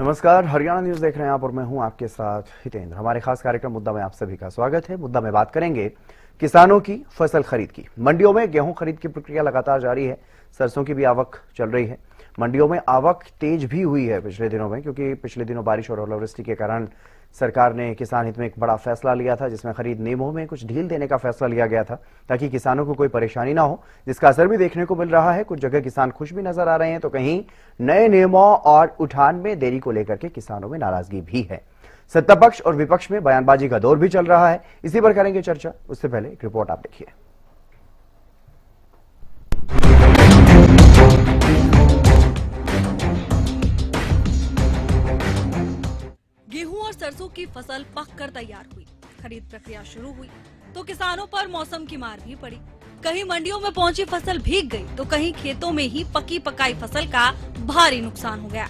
नमस्कार, हरियाणा न्यूज देख रहे हैं आप और मैं हूं आपके साथ हितेंद्र। हमारे खास कार्यक्रम मुद्दा में आप सभी का स्वागत है। मुद्दा में बात करेंगे किसानों की फसल खरीद की। मंडियों में गेहूं खरीद की प्रक्रिया लगातार जारी है। सरसों की भी आवक चल रही है। मंडियों में आवक तेज भी हुई है पिछले दिनों में, क्योंकि पिछले दिनों बारिश और ओलावृष्टि के कारण सरकार ने किसान हित में एक बड़ा फैसला लिया था, जिसमें खरीद नियमों में कुछ ढील देने का फैसला लिया गया था ताकि किसानों को कोई परेशानी ना हो, जिसका असर भी देखने को मिल रहा है। कुछ जगह किसान खुश भी नजर आ रहे हैं, तो कहीं नए नियमों और उठान में देरी को लेकर के किसानों में नाराजगी भी है। सत्ता पक्ष और विपक्ष में बयानबाजी का दौर भी चल रहा है। इसी पर करेंगे चर्चा। उससे पहले एक रिपोर्ट आप देखिए। गेहूं और सरसों की फसल पककर तैयार हुई, खरीद प्रक्रिया शुरू हुई तो किसानों पर मौसम की मार भी पड़ी। कहीं मंडियों में पहुंची फसल भीग गई तो कहीं खेतों में ही पकी पकाई फसल का भारी नुकसान हो गया।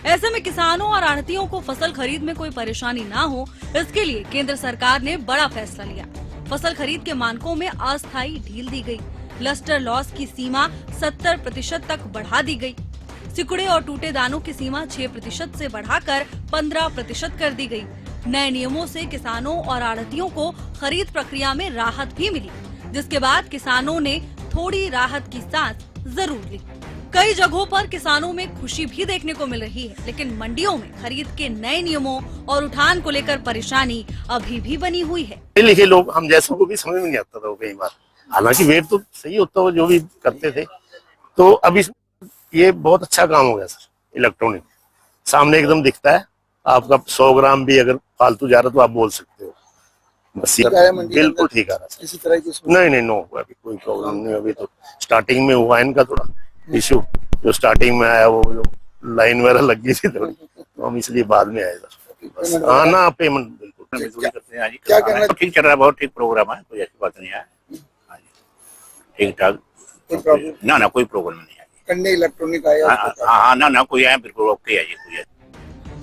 ऐसे में किसानों और आढ़तियों को फसल खरीद में कोई परेशानी ना हो, इसके लिए केंद्र सरकार ने बड़ा फैसला लिया। फसल खरीद के मानकों में अस्थायी ढील दी गई। लस्टर लॉस की सीमा 70% तक बढ़ा दी गई। सिकुड़े और टूटे दानों की सीमा 6% से बढ़ाकर 15% कर दी गई। नए नियमों से किसानों और आढ़तियों को खरीद प्रक्रिया में राहत भी मिली, जिसके बाद किसानों ने थोड़ी राहत की सांस जरूर ली। कई जगहों पर किसानों में खुशी भी देखने को मिल रही है, लेकिन मंडियों में खरीद के नए नियमों और उठान को लेकर परेशानी अभी भी बनी हुई है। लिखे लोग हम जैसों को भी समझ में नहीं आता था कई बार, हालांकि वेट तो सही होता हो जो भी करते थे। तो अब ये बहुत अच्छा काम हो गया सर। इलेक्ट्रॉनिक सामने एकदम दिखता है, आपका 100 ग्राम भी अगर फालतू जा रहा तो आप बोल सकते हो। बस बिल्कुल ठीक आ रहा है। इसी तरह की नहीं नो, अभी कोई प्रॉब्लम नहीं। अभी तो स्टार्टिंग में हुआ इनका थोड़ा इशू, जो स्टार्टिंग में आया वो जो लाइन वगैरह लग गई थी थोड़ी, तो हम इसलिए बाद में आए सर। हाँ ना, पेमेंट बिल्कुल करते हैं। क्या कहना, ठीक चल रहा है, बहुत ठीक प्रोग्राम है, कोई ऐसी बात नहीं है, ठीक ठाक, ना कोई प्रॉब्लम नहीं है। इलेक्ट्रॉनिक आया, हाँ ना कोई आया, बिल्कुल ओके है ये।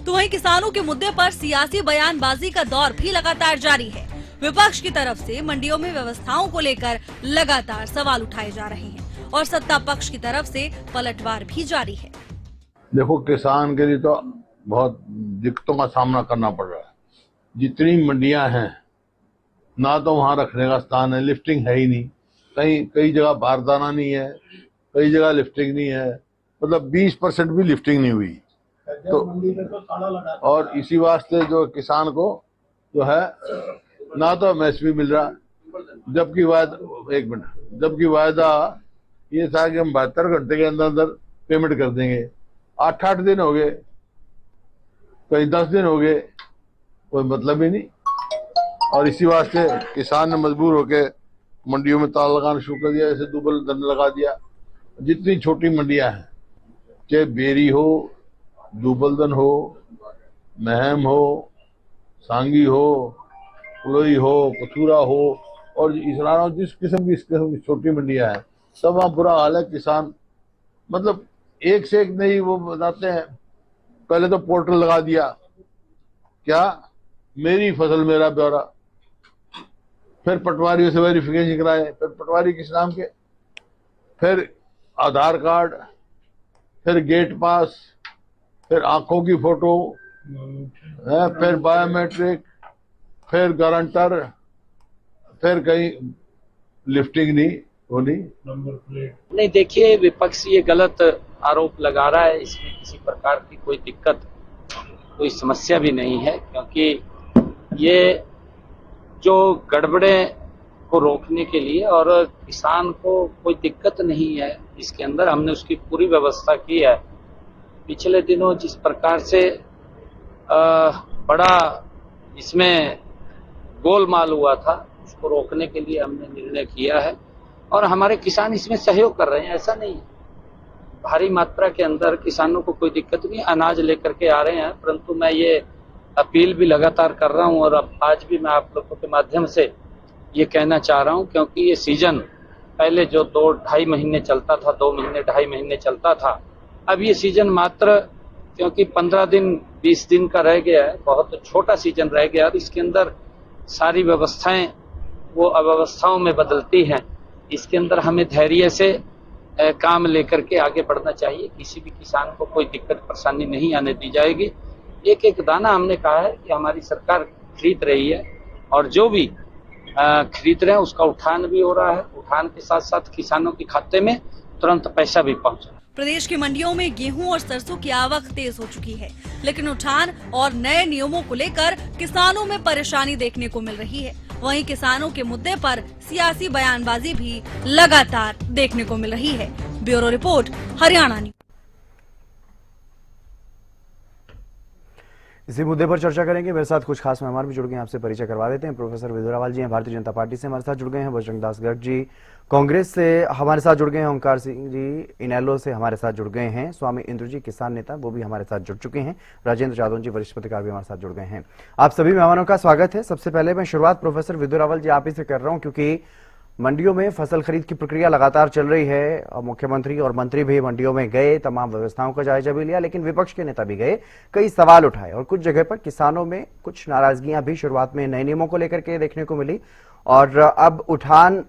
तो वहीं किसानों के मुद्दे पर सियासी बयानबाजी का दौर भी लगातार जारी है। विपक्ष की तरफ से मंडियों में व्यवस्थाओं को लेकर लगातार सवाल उठाए जा रहे हैं और सत्ता पक्ष की तरफ से पलटवार भी जारी है। देखो, किसान के लिए तो बहुत दिक्कतों का सामना करना पड़ रहा है। जितनी मंडियां हैं, ना तो वहां रखने का स्थान है, लिफ्टिंग है ही नहीं। कई जगह बारदाना नहीं है, कई जगह लिफ्टिंग नहीं है, मतलब 20% भी लिफ्टिंग नहीं हुई। तो और इसी वास्ते जो किसान को जो है ना तो एमएसपी मिल रहा, जबकि वायदा ये था कि हम 72 घंटे के अंदर अंदर पेमेंट कर देंगे। 8 दिन हो गए, कहीं 10 दिन हो गए, कोई मतलब ही नहीं। और इसी वास्ते किसान ने मजबूर होके मंडियों में ताला लगाना शुरू कर दिया, जैसे दुबल दंड लगा दिया। जितनी छोटी मंडियां हैं, चाहे बेरी हो, दुबलदन हो, महम हो, सांगी हो, कुलोई हो, कथूरा हो, और इसराना, जिस किस्म की छोटी मंडियां हैं, सब वहां बुरा हाल है। किसान मतलब एक से एक नहीं वो बताते हैं। पहले तो पोर्टल लगा दिया, क्या मेरी फसल मेरा ब्यौरा, फिर पटवारियों से वेरिफिकेशन कराए, फिर पटवारी किस नाम के, फिर आधार कार्ड, फिर गेट पास, फिर आंखों की फोटो, फिर बायोमेट्रिक, फिर गारंटर, फिर कहीं लिफ्टिंग नहीं होनी। नहीं, देखिए, विपक्ष ये गलत आरोप लगा रहा है। इसमें किसी प्रकार की कोई दिक्कत, कोई समस्या भी नहीं है, क्योंकि ये जो गड़बड़े को रोकने के लिए और किसान को कोई दिक्कत नहीं है इसके अंदर, हमने उसकी पूरी व्यवस्था की है। पिछले दिनों जिस प्रकार से बड़ा इसमें गोलमाल हुआ था, उसको रोकने के लिए हमने निर्णय किया है और हमारे किसान इसमें सहयोग कर रहे हैं। ऐसा नहीं है, भारी मात्रा के अंदर किसानों को कोई दिक्कत नहीं, अनाज लेकर के आ रहे हैं। परंतु मैं ये अपील भी लगातार कर रहा हूं और अब आज भी मैं आप लोगों के माध्यम से ये कहना चाह रहा हूं, क्योंकि ये सीजन पहले जो 2-2.5 महीने चलता था, 2 महीने 2.5 महीने चलता था, अब ये सीजन मात्र क्योंकि 15 दिन 20 दिन का रह गया है, बहुत छोटा सीजन रह गया और इसके अंदर सारी व्यवस्थाएं वो अव्यवस्थाओं में बदलती हैं। इसके अंदर हमें धैर्य से काम लेकर के आगे बढ़ना चाहिए। किसी भी किसान को कोई दिक्कत परेशानी नहीं आने दी जाएगी। एक एक दाना हमने कहा है कि हमारी सरकार खरीद रही है, और जो भी खरीद रहे हैं उसका उठान भी हो रहा है। उठान के साथ साथ किसानों के खाते में तुरंत पैसा भी पहुंच रहा है। प्रदेश की मंडियों में गेहूं और सरसों की आवक तेज हो चुकी है, लेकिन उठान और नए नियमों को लेकर किसानों में परेशानी देखने को मिल रही है। वहीं किसानों के मुद्दे पर सियासी बयानबाजी भी लगातार देखने को मिल रही है। Bureau report, Haryana news. इसी मुद्दे पर चर्चा करेंगे। मेरे साथ कुछ खास मेहमान भी जुड़ गए हैं, आपसे परिचय करवा देते हैं। प्रोफेसर विधु रावल जी हैं, भारतीय जनता पार्टी से हमारे साथ जुड़ गए हैं। बजरंग दास गर्ग जी कांग्रेस से हमारे साथ जुड़ गए हैं। ओंकार सिंह जी इनेलो से हमारे साथ जुड़ गए हैं। स्वामी इंद्र जी किसान नेता, वो भी हमारे साथ जुड़ चुके हैं। राजेंद्र जादव जी वरिष्ठ पत्रकार भी हमारे साथ जुड़ गए हैं। आप सभी मेहमानों का स्वागत है। सबसे पहले मैं शुरुआत प्रोफेसर विधु रावल जी आप ही से कर रहा हूँ, क्योंकि मंडियों में फसल खरीद की प्रक्रिया लगातार चल रही है और मुख्यमंत्री और मंत्री भी मंडियों में गए, तमाम व्यवस्थाओं का जायजा भी लिया, लेकिन विपक्ष के नेता भी गए, कई सवाल उठाए और कुछ जगह पर किसानों में कुछ नाराजगियां भी शुरुआत में नए नियमों को लेकर के देखने को मिली और अब उठान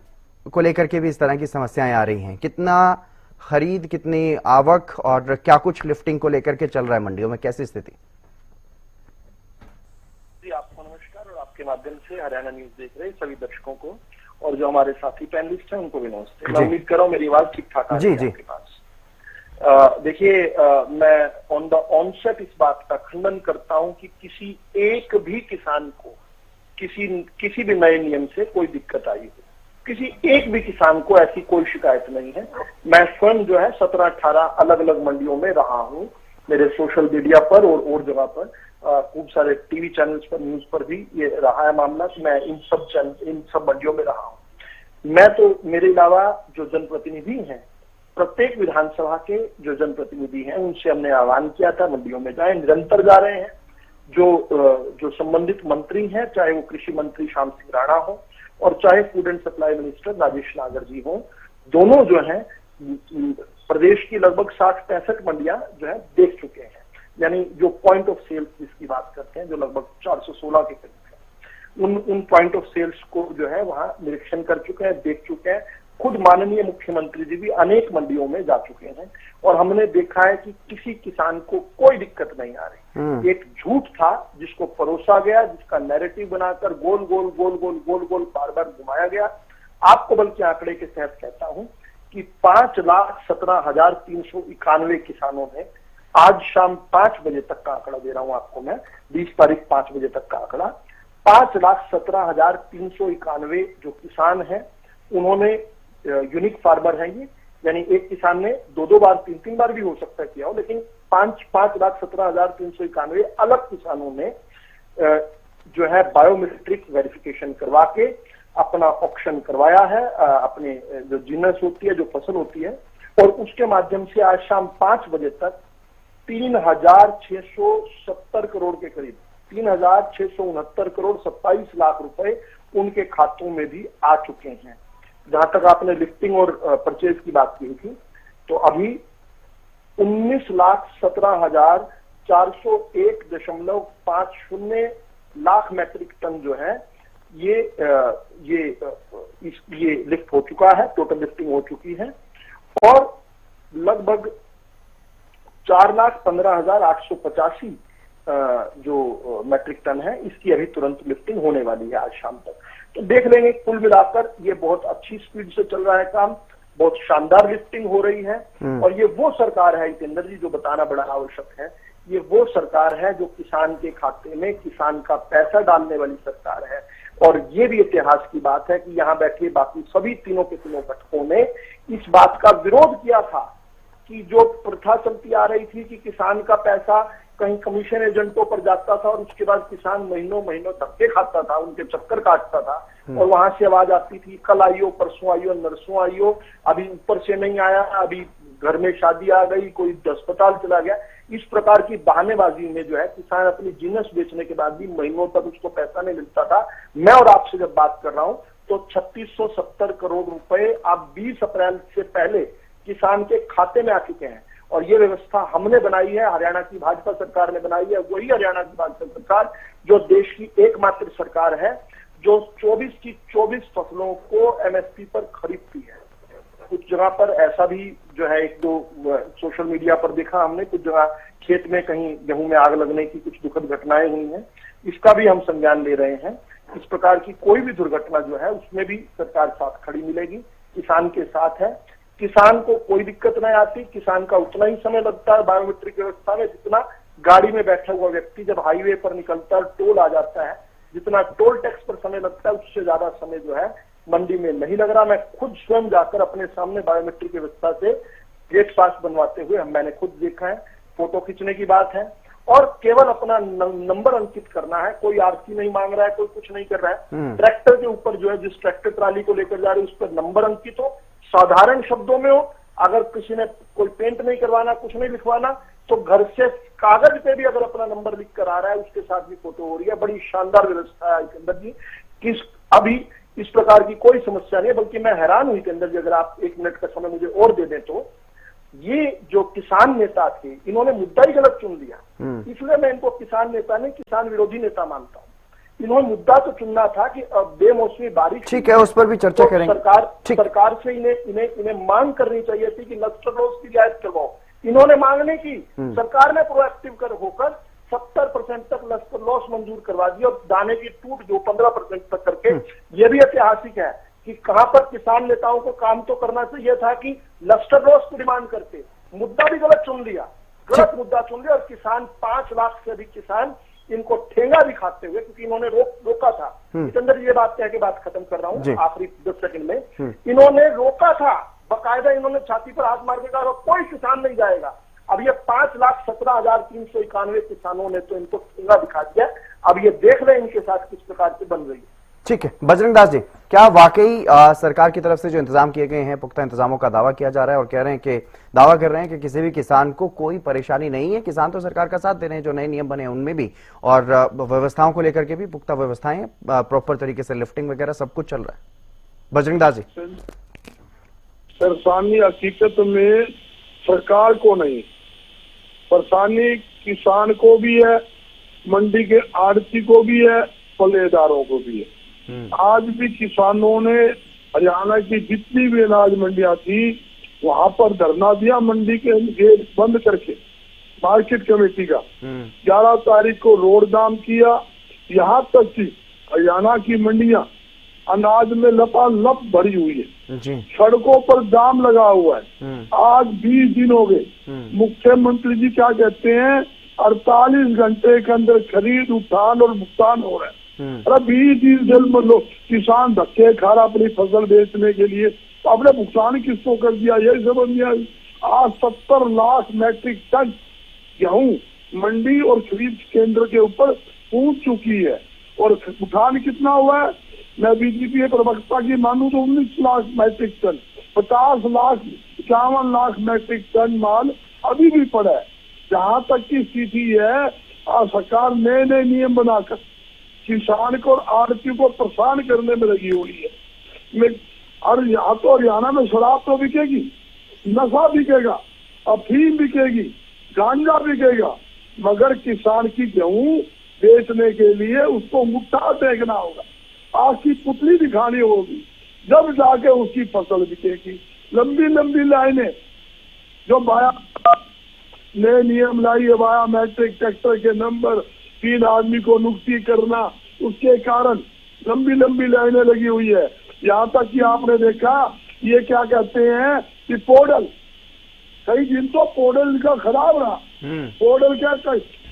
को लेकर के भी इस तरह की समस्याएं आ रही हैं। कितना खरीद, कितनी आवक और क्या कुछ लिफ्टिंग को लेकर के चल रहा है मंडियों में, कैसी स्थिति? जी आपको नमस्कार और आपके माध्यम से हरियाणा न्यूज देख रहे सभी दर्शकों को और जो हमारे साथी पैनलिस्ट हैं उनको भी नमस्ते। मैं उम्मीद कर रहा हूँ मेरी आवाज ठीक ठाक आ रही है आपके पास। देखिए, मैं ऑन द ऑनसेट इस बात का खंडन करता हूं कि किसी एक भी किसान को किसी भी नए नियम से कोई दिक्कत आई हो, किसी एक भी किसान को ऐसी कोई शिकायत नहीं है। मैं स्वयं जो है 17-18 अलग अलग मंडियों में रहा हूं, मेरे सोशल मीडिया पर और जगह पर खूब सारे टीवी चैनल्स पर, न्यूज पर भी ये रहा है मामला कि मैं इन सब मंडियों में रहा हूं। मैं तो, मेरे अलावा जो जनप्रतिनिधि हैं, प्रत्येक विधानसभा के जो जनप्रतिनिधि हैं उनसे हमने आह्वान किया था मंडियों में जाएं, निरंतर जा रहे हैं। जो संबंधित मंत्री हैं, चाहे वो कृषि मंत्री श्याम सिंह राणा हो और चाहे food and supply minister Rajesh नागर जी हो, दोनों जो है प्रदेश की लगभग 60-65 मंडियां जो है देख चुके हैं। यानी जो पॉइंट ऑफ सेल्स जिसकी बात करते हैं, जो लगभग 416 के करीब है, उन पॉइंट ऑफ सेल्स को जो है वहां निरीक्षण कर चुके हैं, देख चुके हैं। खुद माननीय मुख्यमंत्री जी भी अनेक मंडियों में जा चुके हैं और हमने देखा है कि किसी किसान को कोई दिक्कत नहीं आ रही। एक झूठ था जिसको परोसा गया, जिसका नैरेटिव बनाकर गोल गोल बार बार घुमाया गया। आपको बल्कि आंकड़े के तहत कहता हूं कि 5,17,391 किसानों ने आज शाम 5 बजे तक का आंकड़ा दे रहा हूं आपको मैं, 20 तारीख 5 बजे तक का आंकड़ा, 5,17,391 जो किसान हैं उन्होंने यूनिक फार्मर हैं ये, यानी एक किसान ने 2 बार 3 बार भी हो सकता है किया हो, लेकिन 5,17,391 अलग किसानों ने जो है बायोमेट्रिक वेरिफिकेशन करवा के अपना ऑक्शन करवाया है, अपने जो जिनस होती है, जो फसल होती है, और उसके माध्यम से आज शाम 5 बजे तक 3,670 करोड़ के करीब 3,669 करोड़ 27 लाख रुपए उनके खातों में भी आ चुके हैं। जहां तक आपने लिफ्टिंग और परचेज की बात की थी, तो अभी 19,17,401.50 लाख मैट्रिक टन जो है ये लिफ्ट हो चुका है, टोटल लिफ्टिंग हो चुकी है, और लगभग 4,15,885 जो मैट्रिक टन है इसकी अभी तुरंत लिफ्टिंग होने वाली है आज शाम तक। तो देख लेंगे, कुल मिलाकर ये बहुत अच्छी स्पीड से चल रहा है काम, बहुत शानदार लिफ्टिंग हो रही है। और ये वो सरकार है जितेंद्र जी, जो बताना बड़ा आवश्यक है, ये वो सरकार है जो किसान के खाते में किसान का पैसा डालने वाली सरकार है। और ये भी इतिहास की बात है कि यहाँ बैठे बाकी सभी तीनों के तीनों घटकों ने इस बात का विरोध किया था कि जो प्रथा चलती आ रही थी कि किसान का पैसा कहीं कमीशन एजेंटों पर जाता था और उसके बाद किसान महीनों धक्के खाता था, उनके चक्कर काटता था, और वहां से आवाज आती थी कल आइयो, परसों आइयो, नरसों आइयो, अभी ऊपर से नहीं आया, अभी घर में शादी आ गई, कोई अस्पताल चला गया। इस प्रकार की बहानेबाजी में जो है किसान अपनी जिनस बेचने के बाद भी महीनों तक उसको पैसा नहीं मिलता था। मैं और आपसे जब बात कर रहा हूं तो 3670 करोड़ रुपए अब 20 अप्रैल से पहले किसान के खाते में आ चुके हैं। और ये व्यवस्था हमने बनाई है, हरियाणा की भाजपा सरकार ने बनाई है। वही हरियाणा की भाजपा सरकार जो देश की एकमात्र सरकार है जो 24 की 24 फसलों को एमएसपी पर खरीदती है। कुछ जगह पर ऐसा भी जो है एक दो सोशल मीडिया पर देखा हमने, कुछ जगह खेत में कहीं गेहूं में आग लगने की कुछ दुखद घटनाएं हुई हैं, इसका भी हम संज्ञान ले रहे हैं। इस प्रकार की कोई भी दुर्घटना जो है उसमें भी सरकार साथ खड़ी मिलेगी, किसान के साथ है। किसान को कोई दिक्कत नहीं आती, किसान का उतना ही समय लगता है बायोमेट्रिक व्यवस्था में जितना गाड़ी में बैठा हुआ व्यक्ति जब हाईवे पर निकलता है, टोल आ जाता है, जितना टोल टैक्स पर समय लगता है उससे ज्यादा समय जो है मंडी में नहीं लग रहा। मैं खुद स्वयं जाकर अपने सामने बायोमेट्रिक व्यवस्था से गेट पास बनवाते हुए मैंने खुद देखा है। फोटो खींचने की बात है और केवल अपना नंबर अंकित करना है, कोई आरसी नहीं मांग रहा है, कोई कुछ नहीं कर रहा है। ट्रैक्टर के ऊपर जो है जिस ट्रैक्टर ट्राली को लेकर जा रहे हैं उस पर नंबर अंकित हो, साधारण शब्दों में हो। अगर किसी ने कोई पेंट नहीं करवाना, कुछ नहीं लिखवाना, तो घर से कागज पे भी अगर अपना नंबर लिख कर आ रहा है उसके साथ भी फोटो हो रही है। बड़ी शानदार व्यवस्था है जितेंद्र जी, किस अभी इस प्रकार की कोई समस्या नहीं है। बल्कि मैं हैरान हुई जितेंद्र जी, अगर आप 1 मिनट का समय मुझे और दे दें तो ये जो किसान नेता थे इन्होंने मुद्दा ही गलत चुन लिया, इसलिए मैं इनको किसान नेता नहीं किसान विरोधी नेता मानता हूँ। इन्होंने मुद्दा तो चुनना था कि अब बेमौसमी बारिश, ठीक है, उस पर भी चर्चा करेंगे। सरकार से इन्हें मांग करनी चाहिए थी कि लस्टर लॉस की रियायत करवाओ। इन्होंने मांगने की, सरकार ने प्रोएक्टिव होकर 70% तक लस्टर लॉस मंजूर करवा दिया और दाने की टूट जो 15% तक करके, ये भी ऐतिहासिक है कि कहां पर किसान नेताओं को काम तो करना चाहिए था कि लस्टर लॉस की डिमांड करते, मुद्दा भी गलत चुन लिया, गलत मुद्दा चुन लिया। और किसान 5 लाख से अधिक किसान इनको ठेंगा दिखाते हुए, क्योंकि इन्होंने रोका था। जितेंद्र ये बात कह के बात खत्म कर रहा हूँ आखिरी 10 सेकंड में, इन्होंने रोका था बकायदा, इन्होंने छाती पर हाथ मार के कहा कोई किसान नहीं जाएगा। अब ये 5,17,391 किसानों ने तो इनको ठेंगा दिखा दिया। अब ये देख रहे हैं इनके साथ किस प्रकार से बन रही है। ठीक है बजरंग दास जी, क्या वाकई सरकार की तरफ से जो इंतजाम किए गए हैं पुख्ता इंतजामों का दावा किया जा रहा है और कह रहे हैं कि दावा कर रहे हैं कि किसी भी किसान को कोई परेशानी नहीं है, किसान तो सरकार का साथ दे रहे हैं, जो नए नियम बने उनमें भी और व्यवस्थाओं को लेकर के भी पुख्ता व्यवस्थाएं, प्रॉपर तरीके से लिफ्टिंग वगैरह सब कुछ चल रहा है? बजरंग दास जी, परेशानी हकीकत में सरकार को नहीं, परेशानी किसान को भी है, मंडी के आड़ती को भी है, पल्लेदारों को भी है। आज भी किसानों ने हरियाणा की जितनी भी अनाज मंडियां थी वहां पर धरना दिया, मंडी के गेट बंद करके। मार्केट कमेटी का 11 तारीख को रोड जाम किया। यहाँ तक कि हरियाणा की मंडियां अनाज में लपालप भरी हुई है, सड़कों पर जाम लगा हुआ है। आज 20 दिन हो गए। मुख्यमंत्री जी क्या कहते हैं, 48 घंटे के अंदर खरीद, उठान और भुगतान हो रहा है। अरे 20 दिन जल मतलब किसान धक्के खा रहा अपनी फसल बेचने के लिए, तो आपने भुगतान किसको कर दिया, यही समझ नहीं आई। आज 70 लाख मैट्रिक टन गेहूं मंडी और खरीद केंद्र के ऊपर पहुंच चुकी है और उठान कितना हुआ है, मैं बीजेपी के प्रवक्ता की मानूं तो 19 lakh metric ton, 50 lakh 51 lakh metric ton माल अभी भी पड़ा है। जहां तक की स्थिति है, सरकार नए नए नियम बनाकर किसान को और आड़ती को परेशान करने में लगी हुई है। और यहाँ तो हरियाणा में शराब तो बिकेगी, नशा बिकेगा, अफीम बिकेगी, गांजा बिकेगा, मगर किसान की गेहूं बेचने के लिए उसको मुट्ठा देखना होगा, आग की पुतली दिखानी होगी, जब जाके उसकी फसल बिकेगी। लंबी लंबी लाइनें जो नए नियम लाई है, बायोमेट्रिक ट्रैक्टर के नंबर, 3 आदमी को नियुक्ति करना, उसके कारण लंबी लंबी लाइनें लगी हुई है। यहाँ तक कि आपने देखा ये क्या कहते हैं कि पोर्टल, कई दिन तो पोर्टल का खराब रहा। पोर्टल क्या,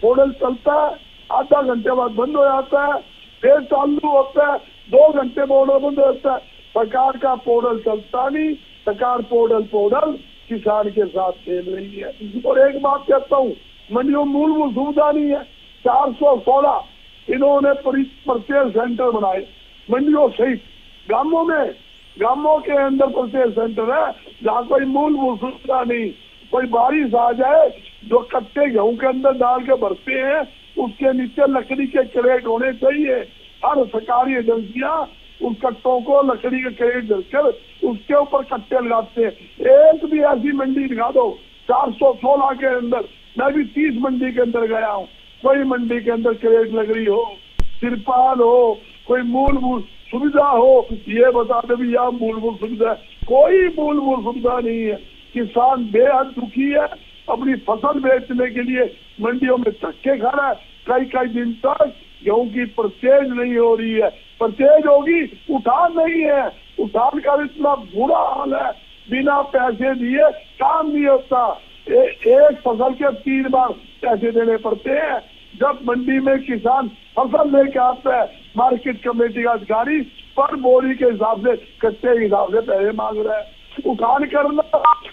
पोर्टल चलता है, आधा घंटे बाद बंद हो जाता है, फिर चालू होता है, 2 घंटे पोर्टल बंद हो जाता है। सरकार का पोर्टल चलता नहीं, सरकार पोर्टल किसान के साथ खेल रही है। और एक बात कहता हूँ, मंडियों में मूलभूत सुविधा नहीं है। 416 इन्होंने परचेज सेंटर बनाए मंडियों सहित, गांवों के अंदर परचेज सेंटर है जहाँ कोई मूलभूत सुविधा नहीं। कोई बारिश आ जाए, जो कट्टे गेहूं के अंदर डाल के भरते हैं उसके नीचे लकड़ी के क्रेट होने चाहिए। हर सरकारी एजेंसियां उन कट्टों को लकड़ी के क्रेट धरकर उसके ऊपर कट्टे लगाते हैं। एक भी ऐसी मंडी दिखा दो 416 के अंदर, मैं भी 30 मंडी के अंदर गया हूँ, कोई मंडी के अंदर क्रेट लग रही हो, तिरपाल हो, कोई मूलभूत सुविधा हो, ये बता दे भी यह मूलभूत सुविधा कोई मूलभूत सुविधा नहीं है। किसान बेहद दुखी है, अपनी फसल बेचने के लिए मंडियों में धक्के खा रहा है। कई कई दिन तक गेहूं की परचेज नहीं हो रही है। परचेज होगी, उठान नहीं है। उठान का इतना बुरा हाल है, बिना पैसे दिए काम नहीं होता। एक फसल के 3 बार पैसे देने पड़ते हैं। जब मंडी में किसान फसल लेके आता है, मार्केट कमेटी का अधिकारी पर बोरी के हिसाब से, कट्टे के हिसाब से पैसे मांग रहा है। उठान करना,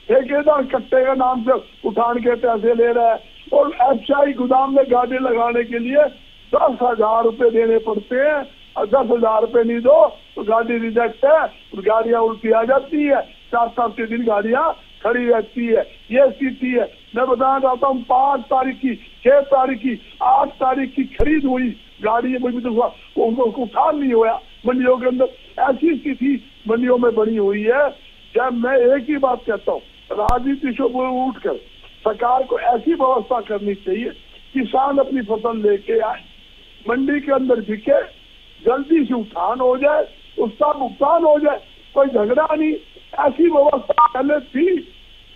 ठेकेदार कट्टे के नाम से उठान के पैसे ले रहा है। और एफसीआई गोदाम में गाड़ी लगाने के लिए 10,000 रुपए देने पड़ते हैं। और 10,000 रुपए नहीं दो तो गाड़ी रिजेक्ट है, और गाड़ियां उल्टी आ जाती है। 4-7 के दिन गाड़ियां खड़ी रहती है। ये स्थिति है। मैं बताना चाहता हूँ 5 तारीख की, 6 तारीख की, 8 तारीख की खरीद हुई गाड़ी तो उठान नहीं हुआ मंडियों के अंदर। ऐसी स्थिति मंडियों में बनी हुई है। जब मैं एक ही बात कहता हूँ, राजनीति से उठकर सरकार को ऐसी व्यवस्था करनी चाहिए, किसान अपनी फसल लेके आए, मंडी के अंदर बिके, जल्दी से उठान हो जाए, उसका भुगतान हो जाए, कोई झगड़ा नहीं। ऐसी व्यवस्था पहले थी।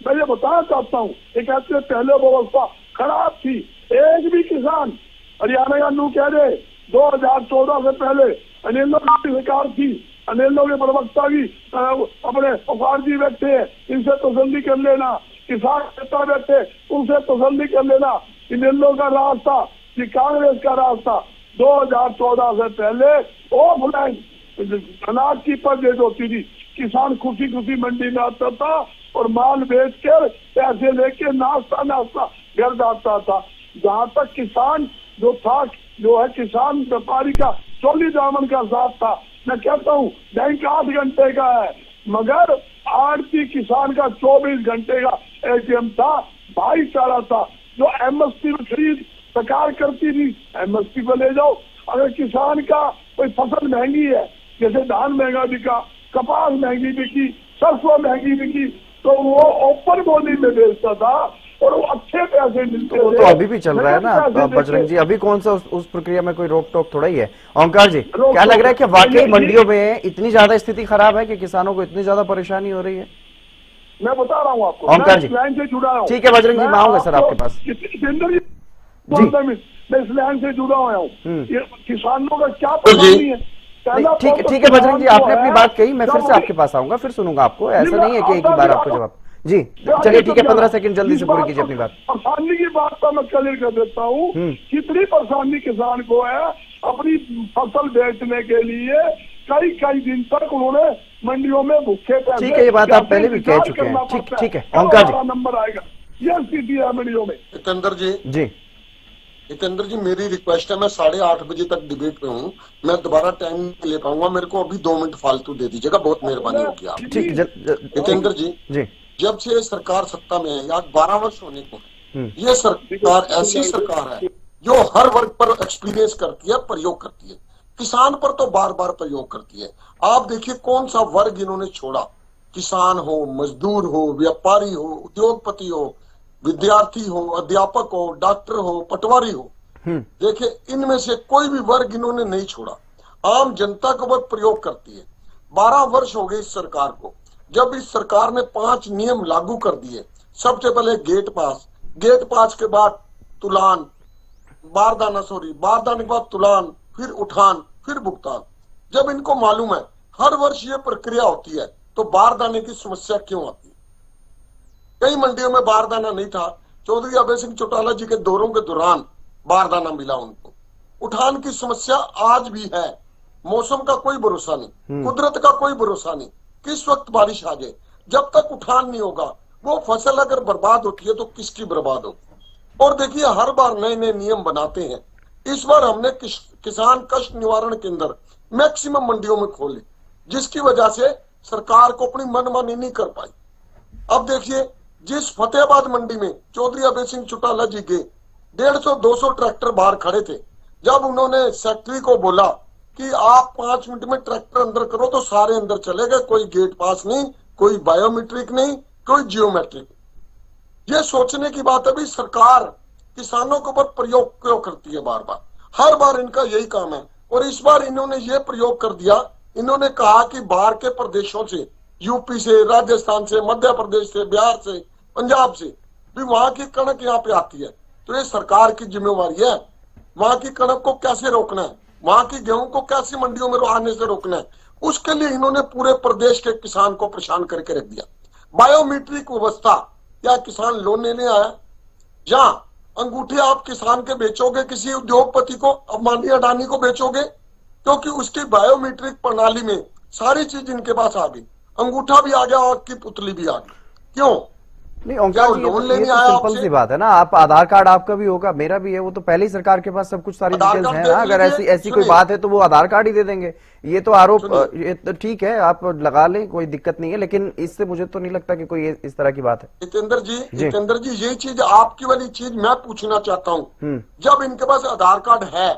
मैं ये बताना चाहता हूँ, एक ऐसे पहले व्यवस्था खराब थी। एक भी किसान, हरियाणा का नू कह रहे 2014 से पहले अनिल की सरकार थी, अनिल के प्रवक्ता भी अपने उपार जी बैठे हैं, इनसे तसल्ली कर लेना। किसान नेता बैठे, उनसे तसल्ली कर लेना। अनिल का रास्ता कि कांग्रेस का रास्ता 2014 से पहले ऑफलाइन अनाज की परचेज होती थी। किसान खुशी खुशी मंडी में आता था और माल बेच कर पैसे लेके नाश्ता घर जाता था। जहाँ तक किसान जो है किसान व्यापारी का चोली दामन का साथ था। मैं कहता हूँ बैंक 8 घंटे का है, मगर आड़ती किसान का 24 घंटे का एटीएम था, भाईचारा था। जो एमएसपी में खरीद सरकार करती थी, एमएसपी पे ले जाओ। अगर किसान का कोई फसल महंगी है, जैसे धान महंगा बिका, कपास महंगी बिकी, सरसों महंगी बिकी, तो वो ओपन बोली में बेचता था और वो अच्छे पैसे मिलते थे। तो अभी भी चल रहा है ना बजरंग जी, अभी कौन सा उस प्रक्रिया में कोई रोक टोक थोड़ा ही है। ओंकार जी, क्या लग रहा है कि वाकई मंडियों में इतनी ज्यादा स्थिति खराब है कि किसानों को इतनी ज्यादा परेशानी हो रही है? मैं बता रहा हूँ आपको, ओंकार जी लाइन से जुड़ा हूँ। ठीक है बजरंग जी, मैं आऊंगा सर आपके पास। मैं इस लाइन से जुड़ा हुआ हूँ। किसानों का क्या परेशानी है? ठीक है बजरंग जी, आपने अपनी बात कही, मैं फिर से आपके पास आऊंगा, फिर सुनूंगा आपको। ऐसा नहीं है कि एक ही बार आपको जवाब। जी चलिए ठीक है, 15 सेकंड जल्दी से पूरी कीजिए अपनी बात। परेशानी की बात तो मैं क्लियर कर देता हूँ। कितनी परेशानी किसान को है अपनी फसल बेचने के लिए। कई दिन तक उन्होंने मंडियों में भूखे पैसे। ठीक है, ये बात आप पहले भी कह चुके हैं। ठीक है ओंकार जी, नंबर आएगा। यह स्थिति है मंडियों में। जितेंद्र जी मेरी रिक्वेस्ट है, मैं 8:30 बजे तक डिबेट पे हूँ, मैं दोबारा टाइम नहीं ले पाऊंगा। मेरे को अभी 2 मिनट फालतू दे दीजिएगा, बहुत मेहरबानी होगी आप। ठीक जितेंद्र जी, जब से सरकार सत्ता में है, आज 12 वर्ष होने को, ये सरकार ऐसी सरकार है जो हर वर्ग पर एक्सपीरियंस करती है, प्रयोग करती है। किसान पर तो बार बार प्रयोग करती है। आप देखिए कौन सा वर्ग इन्होंने छोड़ा, किसान हो, मजदूर हो, व्यापारी हो, उद्योगपति हो, विद्यार्थी हो, अध्यापक हो, डॉक्टर हो, पटवारी हो। देखिए इनमें से कोई भी वर्ग इन्होंने नहीं छोड़ा। आम जनता को वह प्रयोग करती है। 12 वर्ष हो गए इस सरकार को। जब इस सरकार ने 5 नियम लागू कर दिए, सबसे पहले गेट पास के बाद तुलान, बारदाने के बाद तुलान, फिर उठान, फिर भुगतान। जब इनको मालूम है हर वर्ष ये प्रक्रिया होती है, तो बारदाने की समस्या क्यों आती है? कई मंडियों में बारदाना नहीं था। चौधरी अभय सिंह चौटाला जी के दौरों के दौरान बारदाना मिला उनको। उठान की समस्या आज भी है। मौसम का कोई भरोसा नहीं, कुदरत का कोई भरोसा नहीं, किस वक्त बारिश आ जाए। जब तक उठान नहीं होगा, वो फसल अगर बर्बाद होती है तो किसकी बर्बाद होगी। और देखिए हर बार नए नए नियम बनाते हैं। इस बार हमने किसान कष्ट निवारण केंद्र मैक्सिमम मंडियों में खोले, जिसकी वजह से सरकार को अपनी मनमानी नहीं कर पाई। अब देखिए जिस फतेहाबाद मंडी में चौधरी अभय सिंह चौटाला जी के 150-200 ट्रैक्टर बाहर खड़े थे, जब उन्होंने सेक्रेटरी को बोला कि आप 5 मिनट में ट्रैक्टर अंदर करो, तो सारे अंदर चले गए। कोई गेट पास नहीं, कोई बायोमेट्रिक नहीं, कोई जियोमेट्रिक। ये सोचने की बात है भी सरकार किसानों के ऊपर प्रयोग क्यों करती है बार बार। हर बार इनका यही काम है। और इस बार इन्होंने ये प्रयोग कर दिया। इन्होंने कहा कि बाहर के प्रदेशों से यूपी से, राजस्थान से, मध्य प्रदेश से, बिहार से, पंजाब से भी वहां की कणक यहाँ पे आती है। तो ये सरकार की जिम्मेवारी है, वहां की कणक को कैसे रोकना है, वहां की गेहूं को कैसे मंडियों में आने से रोकना है। उसके लिए इन्होंने पूरे प्रदेश के किसान को परेशान करके रख दिया। बायोमीट्रिक व्यवस्था, या किसान लोन लेने आया, या अंगूठे आप किसान के बेचोगे किसी उद्योगपति को, अंबानी अडानी को बेचोगे, क्योंकि उसकी बायोमीट्रिक प्रणाली में सारी चीज इनके पास आ गई, अंगूठा भी आ गया और की पुतली भी आ गई। क्यों? नहीं ओंकार जी, ये तो सिंपल सी बात है ना, आप आधार कार्ड आपका भी होगा, मेरा भी है, वो तो पहले ही सरकार के पास सब कुछ सारी डिटेल्स है ना। अगर ऐसी कोई बात है तो वो आधार कार्ड ही दे देंगे। ये तो आरोप, ये तो ठीक है, आप लगा लें, कोई दिक्कत नहीं है, लेकिन इससे मुझे तो नहीं लगता कि कोई इस तरह की बात है। जितेंद्र जी यही चीज, आपकी वाली चीज मैं पूछना चाहता हूँ। जब इनके पास आधार कार्ड है,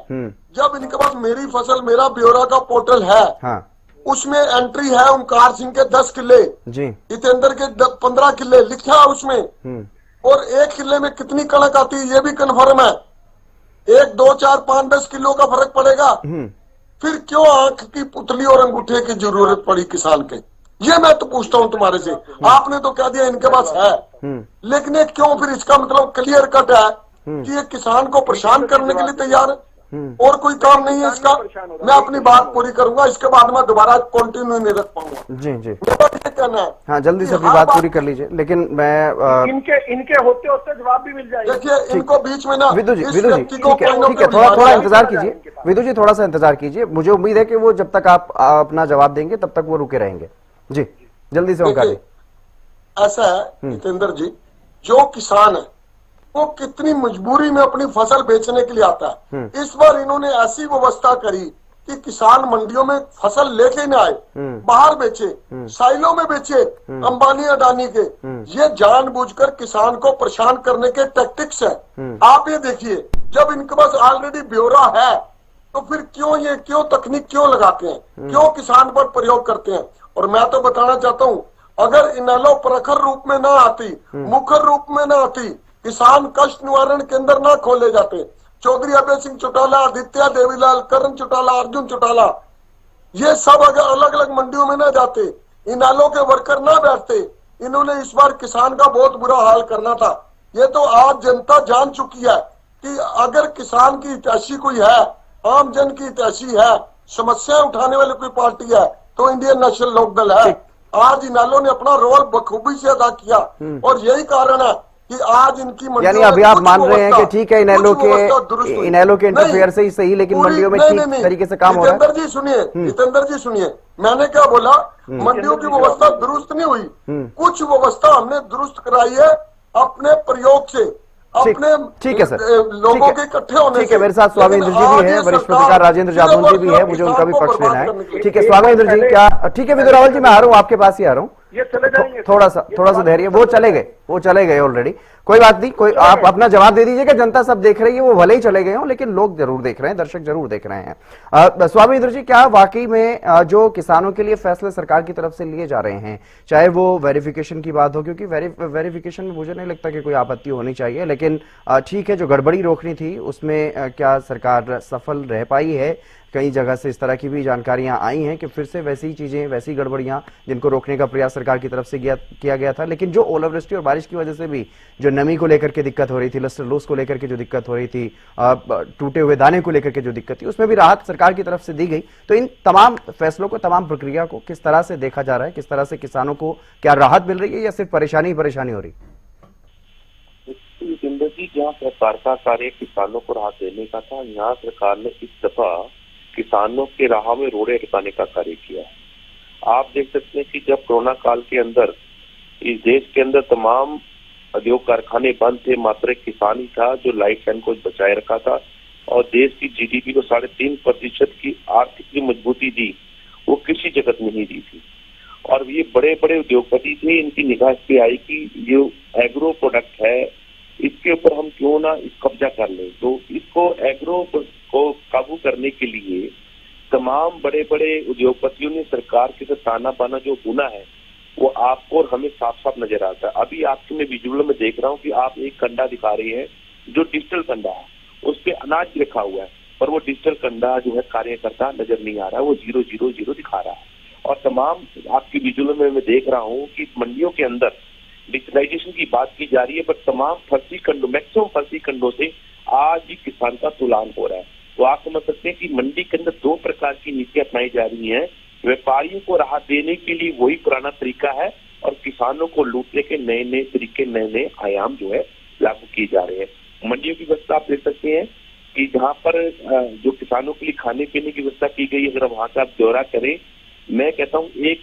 जब इनके पास मेरी फसल मेरा ब्यौरा का पोर्टल है, हाँ। उसमें एंट्री है ओंकार सिंह के 10 किले जी, जितेंद्र के 15 किले लिखा है उसमें, और 1 किले में कितनी कणक आती है ये भी कन्फर्म है। 1, 2, 4, 5, 10 किलो का फर्क पड़ेगा। फिर क्यों आंख की पुतली और अंगूठे की जरूरत पड़ी किसान के? ये मैं तो पूछता हूँ तुम्हारे से। आपने तो कह दिया इनके पास है, लेकिन क्यों? फिर इसका मतलब क्लियर कट है कि ये किसान को परेशान करने के लिए तैयार है, और कोई काम नहीं है इसका। मैं अपनी बात पूरी करूंगा, इसके बाद मैं दोबारा कंटिन्यू नहीं रख पाऊंगा। जी जी, मेरा ये कहना है। हाँ, जल्दी से अपनी बात पूरी कर लीजिए, लेकिन मैं इनके होते होते जवाब भी मिल जाएगा। देखिए, इनको बीच में ना विदु जी ठीक है, थोड़ा इंतजार कीजिए विदु जी, थोड़ा सा इंतजार कीजिए। मुझे उम्मीद है कि वो जब तक आप अपना जवाब देंगे तब तक वो रुके रहेंगे। जी, जल्दी से ओंकार जी। ऐसा है जितेंद्र जी, जो किसान है वो कितनी मजबूरी में अपनी फसल बेचने के लिए आता है। इस बार इन्होंने ऐसी व्यवस्था करी कि किसान मंडियों में फसल लेके न आए, बाहर बेचे, साइलों में बेचे, अंबानी अडानी के। ये जानबूझकर किसान को परेशान करने के टैक्टिक्स है। आप ये देखिए, जब इनके पास ऑलरेडी ब्यौरा है तो फिर क्यों तकनीक क्यों लगाते हैं, क्यों किसान पर प्रयोग करते हैं? और मैं तो बताना चाहता हूँ, अगर इनेलो प्रखर रूप में ना आती, मुखर रूप में ना आती, किसान कष्ट निवारण केंद्र ना खोले जाते, चौधरी अभय सिंह चौटाला, आदित्य देवीलाल, करण चौटाला, अर्जुन चौटाला, ये सब अगर अलग अलग मंडियों में ना जाते, इनालो के वर्कर ना बैठते, इन्होंने इस बार किसान का बहुत बुरा हाल करना था। ये तो आज जनता जान चुकी है कि अगर किसान की हितैषी कोई है, आम जन की हितैषी है, समस्या उठाने वाली कोई पार्टी है, तो इंडियन नेशनल लोकदल है। आज इनालो ने अपना रोल बखूबी से अदा किया, और यही कारण है कि आज इनकी, यानी अभी आप मान रहे हैं कि ठीक है, इनेलो के इंटरफेयर से ही सही, लेकिन मंडियों में ठीक तरीके से काम हो रहा है। जितेंद्र जी सुनिए, मैंने क्या बोला? मंडियों की व्यवस्था दुरुस्त नहीं हुई, कुछ व्यवस्था हमने दुरुस्त कराई है अपने प्रयोग से, अपने ठीक है सर, लोगों के इकट्ठे होने से। ठीक है, मेरे साथ स्वामी इंद्र जी भी है, वरिष्ठ पत्रकार राजेंद्र जादौन जी भी है, मुझे उनका भी पक्ष लेना है। ठीक है स्वामी इंद्र जी, क्या ठीक है? विदु रावल जी, मैं आ रहा हूँ, आपके पास ही आ रहा हूँ। ये चले जाएंगे, थोड़ा सा धैर्य, वो चले गए ऑलरेडी, कोई बात नहीं। कोई आप अपना जवाब दे दीजिएगा, जनता सब देख रही है, वो भले ही चले गए हों, लेकिन लोग जरूर देख रहे हैं, दर्शक जरूर देख रहे हैं। स्वामी इंद्र जी, क्या वाकई में जो किसानों के लिए फैसले सरकार की तरफ से लिए जा रहे हैं, चाहे वो वेरिफिकेशन की बात हो, क्योंकि वेरिफिकेशन में मुझे नहीं लगता कि कोई आपत्ति होनी चाहिए, लेकिन ठीक है, जो गड़बड़ी रोकनी थी उसमें क्या सरकार सफल रह पाई है? कई जगह से इस तरह की भी जानकारियां आई हैं कि फिर से वैसी चीजें, वैसी गड़बड़ियां जिनको रोकने का प्रयास सरकार की तरफ से किया गया था, लेकिन जो ओलावृष्टि और बारिश की वजह से भी जो नमी को लेकर के दिक्कत हो रही थी, लस्टर लूज को लेकर के जो दिक्कत हो रही थी, टूटे हुए दाने को लेकर के जो दिक्कत थी, उसमें भी राहत सरकार की तरफ से दी गई। तो इन तमाम फैसलों को, तमाम प्रक्रिया को किस तरह से देखा जा रहा है? किस तरह से किसानों को क्या राहत मिल रही है, या सिर्फ परेशानी हो रही? जिंदगी जहाँ सरकार का कार्य किसानों को राहत देने का था, यहाँ सरकार ने इस दफा किसानों के राह में रोड़े अटकाने का कार्य किया है। आप देख सकते हैं कि जब कोरोना काल के अंदर इस देश के अंदर तमाम उद्योग कारखाने बंद थे, मात्र एक किसान ही था जो लाइफ लाइन को बचाए रखा था, और देश की जीडीपी को 3.5% की आर्थिक मजबूती दी, वो किसी जगत में नहीं दी थी। और ये बड़े बड़े उद्योगपति थे, इनकी निगाह इस पे आई कि ये एग्रो प्रोडक्ट है, इसके ऊपर हम क्यों ना इस कब्जा कर लें। तो इसको एग्रो को काबू करने के लिए तमाम बड़े बड़े उद्योगपतियों ने सरकार के साथ ताना बाना जो बुना है, वो आपको और हमें साफ साफ नजर आता है। अभी आपके मैं विजुअल में देख रहा हूँ कि आप एक कंडा दिखा रही है जो डिजिटल कंडा है, उस पे अनाज रखा हुआ है, पर वो डिजिटल कंडा जो है कार्य करता नजर नहीं आ रहा, वो 000 दिखा रहा है। और तमाम आपकी विजुअल में मैं देख रहा हूँ कि मंडियों के अंदर डिजिटलाइजेशन की बात की जा रही है, पर तमाम फर्जी खंडों, मैक्सिमम फर्जी खंडों से आज भी किसान का तुलान हो रहा है। तो आप समझ सकते हैं कि मंडी के अंदर दो प्रकार की नीतियां अपनाई जा रही हैं। व्यापारियों को राहत देने के लिए वही पुराना तरीका है और किसानों को लूटने के नए नए तरीके, नए नए आयाम जो है लागू किए जा रहे हैं। मंडियों की व्यवस्था आप देख सकते हैं कि जहाँ पर जो किसानों के लिए खाने पीने की व्यवस्था की गई, अगर वहां का आप दौरा करें, मैं कहता हूँ एक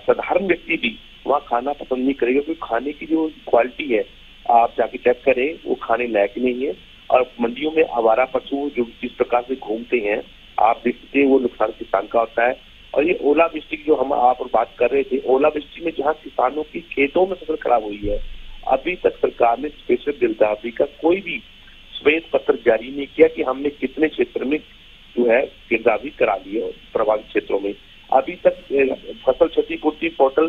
साधारण व्यक्ति भी वहाँ खाना पसंद नहीं करेगा, क्योंकि खाने की जो क्वालिटी है आप जाके चेक करें वो खाने लायक नहीं है। और मंडियों में आवारा पशु जो जिस प्रकार से घूमते हैं आप देख सकते हैं, वो नुकसान किसान का होता है। और ये ओलावृष्टि की जो हम आप बात कर रहे थे, ओलावृष्टि में जहाँ किसानों की खेतों में फसल खराब हुई है, अभी तक सरकार ने स्पेशल गिरदावरी का कोई भी श्वेत पत्र जारी नहीं किया कि हमने कितने क्षेत्र में जो है गिरदावरी करा ली है प्रभावित क्षेत्रों में। अभी तक फसल क्षतिपूर्ति पोर्टल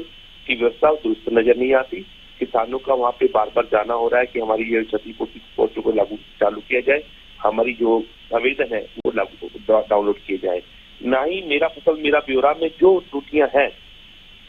की व्यवस्था दुरुस्त नजर नहीं आती। किसानों का वहाँ पे बार बार जाना हो रहा है कि हमारी ये क्षतिपूर्ति पोर्टल को चालू किया जाए, हमारी जो आवेदन है वो डाउनलोड किए जाए। ना ही मेरा फसल मेरा ब्यौरा में जो त्रुटियां हैं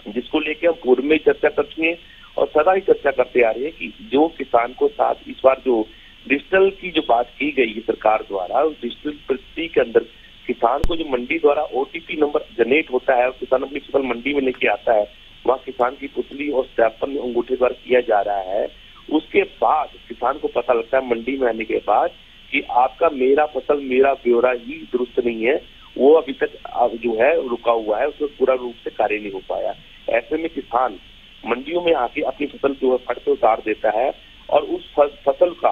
जिसको लेके हम पूर्व में चर्चा कर चुके हैं और सदा ही चर्चा करते आ रहे हैं कि जो किसान को साथ इस बार जो डिजिटल की जो बात की गई है सरकार द्वारा, उस डिजिटल प्रगति के अंदर किसान को जो मंडी द्वारा ओटीपी नंबर जनरेट होता है और किसान अपनी फसल मंडी में लेके आता है, वहाँ किसान की पुतली और सत्यापन अंगूठे द्वारा किया जा रहा है। उसके बाद किसान को पता लगता है मंडी में आने के बाद कि आपका मेरा फसल मेरा ब्यौरा ही दुरुस्त नहीं है, वो अभी तक जो है रुका हुआ है, उसमें पूरा रूप से कार्य नहीं हो पाया। ऐसे में किसान मंडियों में आके अपनी फसल जो है फट पे उतार देता है और उस फसल का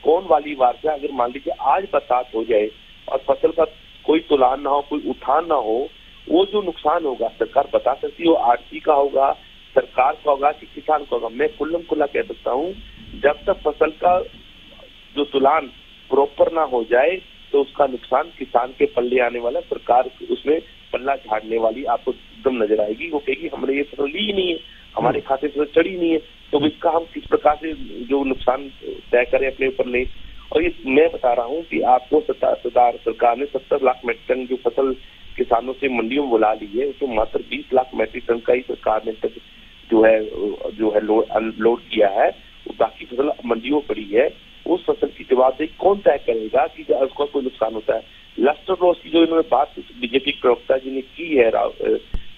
कौन वाली वार से अगर मान लीजिए आज बरसात हो जाए और फसल का कोई तुलान ना हो, कोई उठान ना हो, वो जो नुकसान होगा सरकार बता सकती है, वो आड़ती का होगा, सरकार का होगा कि किसान का होगा। मैं कुल्लम कुल्ला कह सकता हूँ, जब तक फसल का जो तुलान प्रॉपर ना हो जाए तो उसका नुकसान किसान के पल्ले आने वाला, सरकार उसमें पल्ला झाड़ने वाली आपको एकदम नजर आएगी। वो कहेगी हमने ये फसल ली ही नहीं है, हमारे खाते से चढ़ी नहीं है, तो इसका हम किस प्रकार से जो नुकसान तय करें अपने ऊपर ले। और ये मैं बता रहा हूँ कि आपको सरकार ने 70 लाख मेट्रिक टन जो फसल किसानों से मंडियों में बुला ली है, उसको मात्र 20 लाख मेट्रिक टन का ही सरकार ने तक जो है लोड किया है। बाकी फसल मंडियों में पड़ी है, उस फसल की जवाबदेही कौन तय करेगा कि उसका कोई नुकसान होता है। लस्टर लॉस की जो इन्होंने बात बीजेपी प्रवक्ता जी ने की है,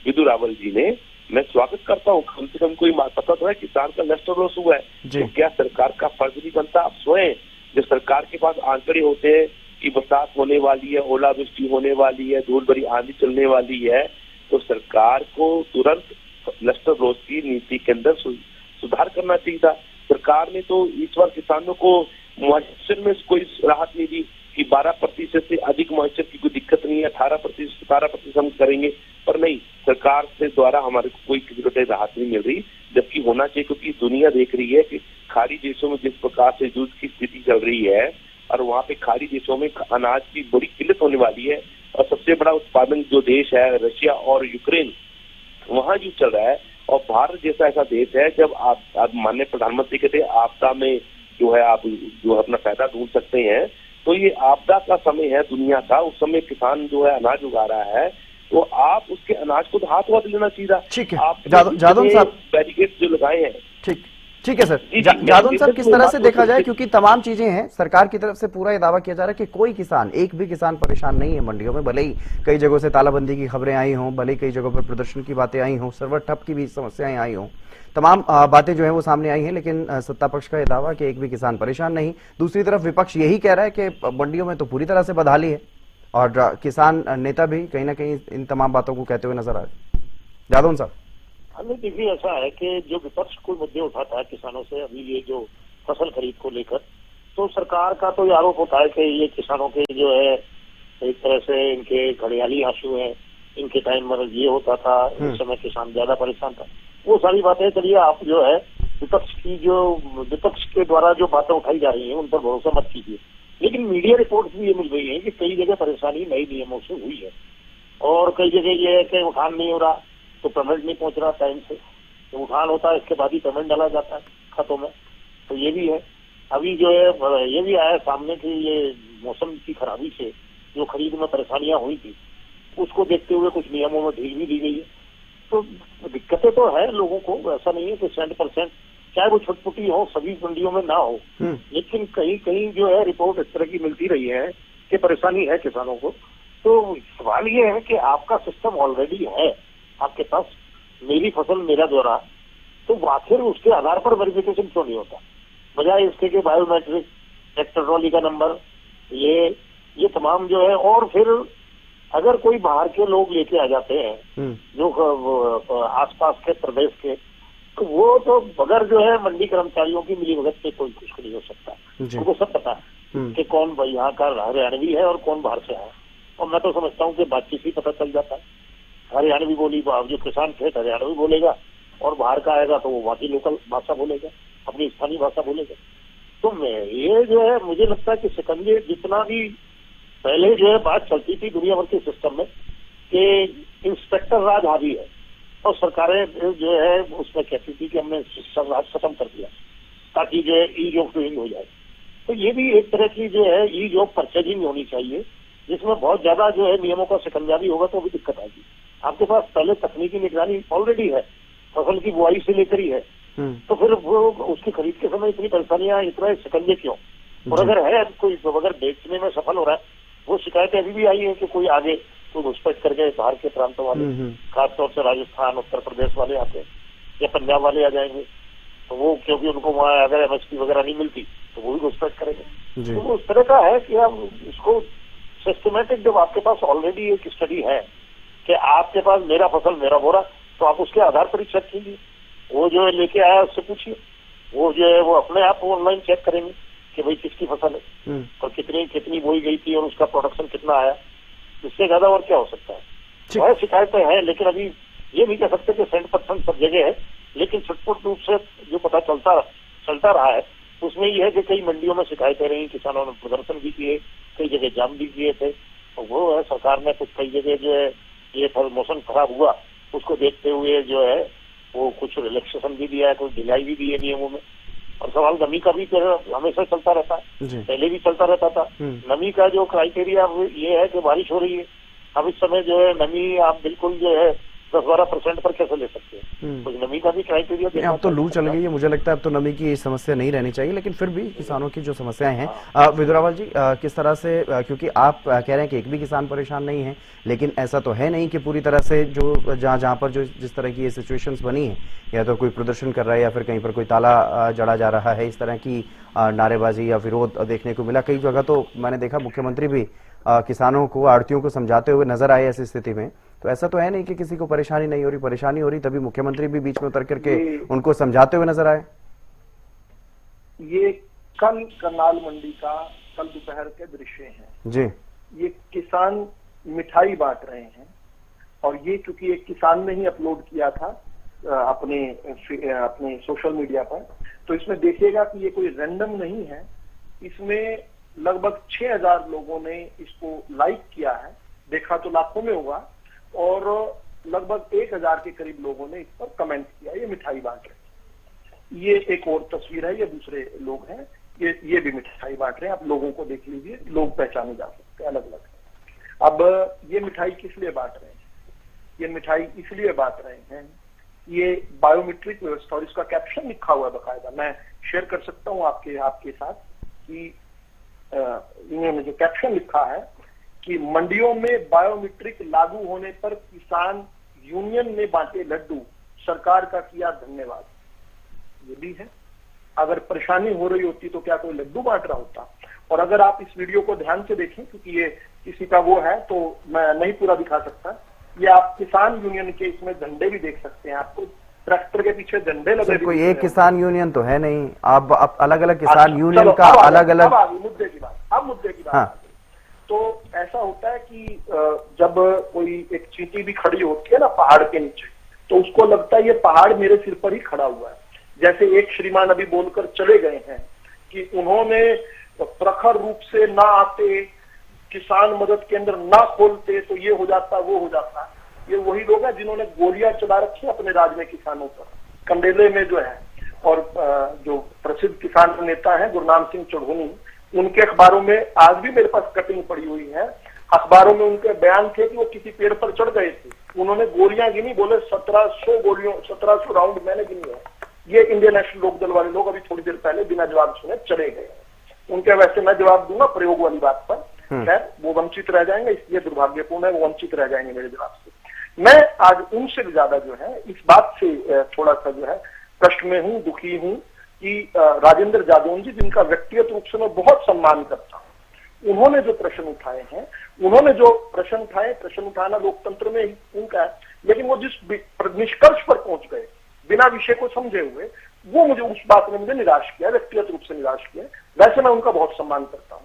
विदु रावल जी ने, मैं स्वागत करता हूँ। कम से कम कोई पता तो है किसान का लस्टर लॉस हुआ है, तो क्या सरकार का फर्ज नहीं बनता? आप स्वयं जब सरकार के पास आंकड़े होते हैं कि बरसात होने वाली है, ओलावृष्टि होने वाली है, धूल भरी आंधी चलने वाली है, तो सरकार को तुरंत लस्टर लॉस की नीति के अंदर सुधार करना चाहिए था। सरकार ने तो इस बार किसानों को मॉइस्चर में कोई राहत नहीं दी कि 12% से अधिक मॉइस्चर की कोई दिक्कत नहीं है, 17% हम करेंगे, पर नहीं, सरकार से द्वारा हमारे को कोई किसी प्रकार राहत नहीं मिल रही, जबकि होना चाहिए, क्योंकि दुनिया देख रही है कि खाड़ी देशों में जिस प्रकार से युद्ध की स्थिति चल रही है और वहाँ पे खाड़ी देशों में अनाज की बड़ी किल्लत होने वाली है और सबसे बड़ा उत्पादन जो देश है रशिया और यूक्रेन, वहाँ जो चल रहा है। और भारत जैसा ऐसा देश है, जब आप माननीय प्रधानमंत्री कहते हैं आपदा में जो है आप जो अपना फायदा ढूंढ सकते हैं, तो ये आपदा का समय है दुनिया का, उस समय किसान जो है अनाज उगा रहा है, तो आप उसके अनाज को तो हाथ लेना चाहिए। ठीक है, जादौन साहब बैरिकेड जो लगाए हैं, ठीक है सर। जादौन साहब, किस तरह से देखा जाए, क्योंकि तमाम चीजें हैं, सरकार की तरफ से पूरा ये दावा किया जा रहा है कि कोई किसान, एक भी किसान परेशान नहीं है मंडियों में, भले ही कई जगहों से तालाबंदी की खबरें आई हों, भले ही कई जगहों पर प्रदर्शन की बातें आई हों, सर्वर ठप की भी समस्याएं आई हों, तमाम बातें जो है वो सामने आई हैं, लेकिन सत्ता पक्ष का यह दावा कि एक भी किसान परेशान नहीं। दूसरी तरफ विपक्ष यही कह रहा है कि मंडियों में तो पूरी तरह से बदहाली है और किसान नेता भी कहीं ना कहीं इन तमाम बातों को कहते हुए नजर आ रहे। जादौन साहब, हमें देखिए ऐसा है कि जो विपक्ष कोई मुद्दे उठाता है किसानों से, अभी ये जो फसल खरीद को लेकर, तो सरकार का तो ये आरोप होता है कि ये किसानों के जो है एक तरह से इनके घड़ियाली आंसू है, इनके टाइम में ये होता था, उस समय किसान ज्यादा परेशान था। वो सारी बातें चलिए, आप जो है विपक्ष के द्वारा जो बातें उठाई जा रही हैं उन पर भरोसा मत कीजिए, लेकिन मीडिया रिपोर्ट्स भी ये मिल रही है कि कई जगह परेशानी नए नियमों से हुई है और कई जगह ये है कि उठान नहीं हो रहा तो पेमेंट नहीं पहुंच रहा टाइम से, तो उठान होता है इसके बाद ही पेमेंट डाला जाता है खातों में, तो ये भी है। अभी जो है ये भी आया सामने कि ये मौसम की खराबी से जो खरीद में परेशानियां हुई थी, उसको देखते हुए कुछ नियमों में ढील भी दी गई है। तो दिक्कतें तो है लोगों को, ऐसा नहीं है कि 100% चाहे वो छुटपुटी हो सभी मंडियों में ना हो, लेकिन कहीं कहीं जो है रिपोर्ट इस तरह की मिलती रही है कि परेशानी है किसानों को। तो सवाल ये है कि आपका सिस्टम ऑलरेडी है आपके पास, मेरी फसल मेरा ब्यौरा, तो आखिर उसके आधार पर वेरिफिकेशन क्यों नहीं होता? बजाय इसके कि बायोमेट्रिक, ट्रैक्टर ट्रॉली का नंबर, ये तमाम जो है, और फिर अगर कोई बाहर के लोग लेके आ जाते हैं जो आसपास के प्रदेश के, तो वो तो बगैर जो है मंडी कर्मचारियों की मिलीभगत से कोई कुछ नहीं हो सकता। उनको सब पता है कि कौन भाई यहाँ का हरियाणवी है और कौन बाहर से है। और मैं तो समझता हूँ कि बातचीत ही पता चल जाता है। हरियाणवी बोली जो किसान खेत हरियाणवी बोलेगा और बाहर का आएगा तो वो वहाँ की लोकल भाषा बोलेगा, अपनी स्थानीय भाषा बोलेगा। तो ये जो है मुझे लगता है कि शिकंजे जितना भी पहले जो है बात चलती थी दुनिया भर के सिस्टम में कि इंस्पेक्टर राज हावी है और सरकारें जो है उसमें कहती थी कि हमने इंस्पेक्टर राज खत्म कर दिया ताकि जो है ईज ऑफ डूइंग हो जाए। तो ये भी एक तरह की जो है ईज ऑफ परचेजिंग होनी चाहिए, जिसमें बहुत ज्यादा जो है नियमों का शिकंजा भी होगा तो भी दिक्कत आएगी। आपके पास पहले तकनीकी निगरानी ऑलरेडी है, फसल की बुआई से लेकर ही है, तो फिर वो उसकी खरीद के समय इतनी परेशानियां, इतना शिकंजे क्यों? और अगर है कोई अगर बेचने में सफल हो रहा है, वो शिकायतें अभी भी आई है कि कोई आगे कोई घुसपैठ करके बाहर के प्रांतों वाले, खासतौर से राजस्थान उत्तर प्रदेश वाले आते हैं या पंजाब वाले आ जाएंगे, तो वो क्योंकि उनको वहाँ अगर एमएसपी वगैरह नहीं मिलती तो वो भी घुसपैठ करेंगे। तो उस तरह का है कि आप इसको सिस्टमेटिक, जब आपके पास ऑलरेडी एक स्टडी है कि आपके पास मेरा फसल मेरा बोरा, तो आप उसके आधार पर ही चेक कीजिए। वो जो है लेके आया उससे पूछिए, वो जो है वो अपने आप ऑनलाइन चेक करेंगे कि भाई किसकी फसल है और कितनी बोई गई थी और उसका प्रोडक्शन कितना आया। इससे ज्यादा और क्या हो सकता है? वह शिकायतें हैं, लेकिन अभी ये नहीं कह सकते कि 100% सब जगह है, लेकिन छुटपुट रूप से जो पता चलता रहा है उसमें यह है कि कई मंडियों में शिकायतें रही, किसानों ने प्रदर्शन भी किए, कई जगह जाम भी किए थे। तो वो है सरकार ने कुछ कई जगह जो है ये मौसम खराब हुआ उसको देखते हुए जो है वो कुछ रिलैक्सेशन भी दिया है, कुछ ढिलाई भी दी है नियमों में। और सवाल नमी का भी हमेशा चलता रहता है, पहले भी चलता रहता था। नमी का जो क्राइटेरिया ये है कि बारिश हो रही है, अब इस समय जो है नमी आप बिल्कुल जो है 10-12% पर कैसे ले सकते हैं? तो नमी का भी क्राइटेरिया। अब तो लू चल गई है, मुझे लगता है अब तो नमी की समस्या नहीं रहनी चाहिए, लेकिन फिर भी किसानों की जो समस्याएं हैं, विदुरावाल जी किस तरह से, क्योंकि आप कह रहे हैं कि एक भी किसान परेशान नहीं है, लेकिन ऐसा तो है नहीं कि पूरी तरह से जो जहां पर जो जिस तरह की ये सिचुएशंस बनी है, या तो कोई प्रदर्शन कर रहा है या फिर कहीं पर कोई ताला जड़ा जा रहा है, इस तरह की नारेबाजी या विरोध देखने को मिला। कई जगह तो मैंने देखा मुख्यमंत्री भी किसानों को, आड़तियों को समझाते हुए नजर आए ऐसी स्थिति में। तो ऐसा तो है नहीं कि किसी को परेशानी नहीं हो रही, परेशानी हो रही तभी मुख्यमंत्री भी बीच में उतर करके उनको समझाते हुए नजर आए। ये कल करनाल मंडी का कल दोपहर के दृश्य हैं जी। ये किसान मिठाई बांट रहे हैं, और ये चूंकि एक किसान ने ही अपलोड किया था अपने सोशल मीडिया पर, तो इसमें देखिएगा कि ये कोई रैंडम नहीं है। इसमें लगभग 6000 लोगों ने इसको लाइक किया है, देखा तो लाखों में होगा, और लगभग 1000 के करीब लोगों ने इस पर कमेंट किया। ये मिठाई बांट रहे हैं। ये एक और तस्वीर है, ये दूसरे लोग हैं, ये भी मिठाई बांट रहे हैं। आप लोगों को देख लीजिए, लोग पहचाने जा सकते हैं, अलग अलग। अब ये मिठाई किस लिए बांट रहे हैं? ये मिठाई इसलिए बांट रहे हैं, ये बायोमेट्रिक व्यवस्था, और इसका कैप्शन लिखा हुआ है बकायदा, मैं शेयर कर सकता हूं आपके साथ कि इन्होंने जो कैप्शन लिखा है कि मंडियों में बायोमेट्रिक लागू होने पर किसान यूनियन ने बांटे लड्डू, सरकार का किया धन्यवाद। ये भी है, अगर परेशानी हो रही होती तो क्या कोई लड्डू बांट रहा होता? और अगर आप इस वीडियो को ध्यान से देखें, क्योंकि ये किसी का वो है तो मैं नहीं पूरा दिखा सकता, ये आप किसान यूनियन के इसमें झंडे भी देख सकते हैं। आपको ट्रैक्टर के पीछे झंडे लगे। कोई एक किसान यूनियन तो है नहीं, आप अलग अलग किसान यूनियन का अलग अलग। मुद्दे की बात हाँ। तो ऐसा होता है कि जब कोई एक चींटी भी खड़ी होती है ना पहाड़ के नीचे, तो उसको लगता है ये पहाड़ मेरे सिर पर ही खड़ा हुआ है। जैसे एक श्रीमान अभी बोलकर चले गए हैं कि उन्होंने प्रखर रूप से ना आते, किसान मदद केंद्र ना खोलते तो ये हो जाता वो हो जाता। ये वही लोग हैं जिन्होंने गोलियां चला रखी अपने राज्य में किसानों पर, कंडेले में जो है। और जो प्रसिद्ध किसान नेता है गुरनाम सिंह चढ़ूनी, उनके अखबारों में आज भी मेरे पास कटिंग पड़ी हुई है, अखबारों में उनके बयान थे कि वो किसी पेड़ पर चढ़ गए थे, उन्होंने गोलियां गिनी, बोले 1700 राउंड मैंने गिनी है। ये इंडियन नेशनल लोकदल वाले लोग अभी थोड़ी देर पहले बिना जवाब सुने चले गए। उनके वैसे मैं जवाब दूंगा प्रयोग वाली बात पर, खैर वो वंचित रह जाएंगे, इसलिए दुर्भाग्यपूर्ण है, वो वंचित रह जाएंगे मेरे जवाब से। मैं आज उनसे भी ज्यादा जो है इस बात से थोड़ा सा जो है कष्ट में हूं, दुखी हूं कि राजेंद्र जादौन जी, जिनका व्यक्तिगत रूप से मैं बहुत सम्मान करता हूं, उन्होंने जो प्रश्न उठाए हैं, प्रश्न उठाना लोकतंत्र में उनका है, लेकिन वो जिस निष्कर्ष पर पहुंच गए बिना विषय को समझे हुए, वो मुझे उस बात ने मुझे निराश किया, व्यक्तिगत रूप से निराश किया। वैसे मैं उनका बहुत सम्मान करता हूं।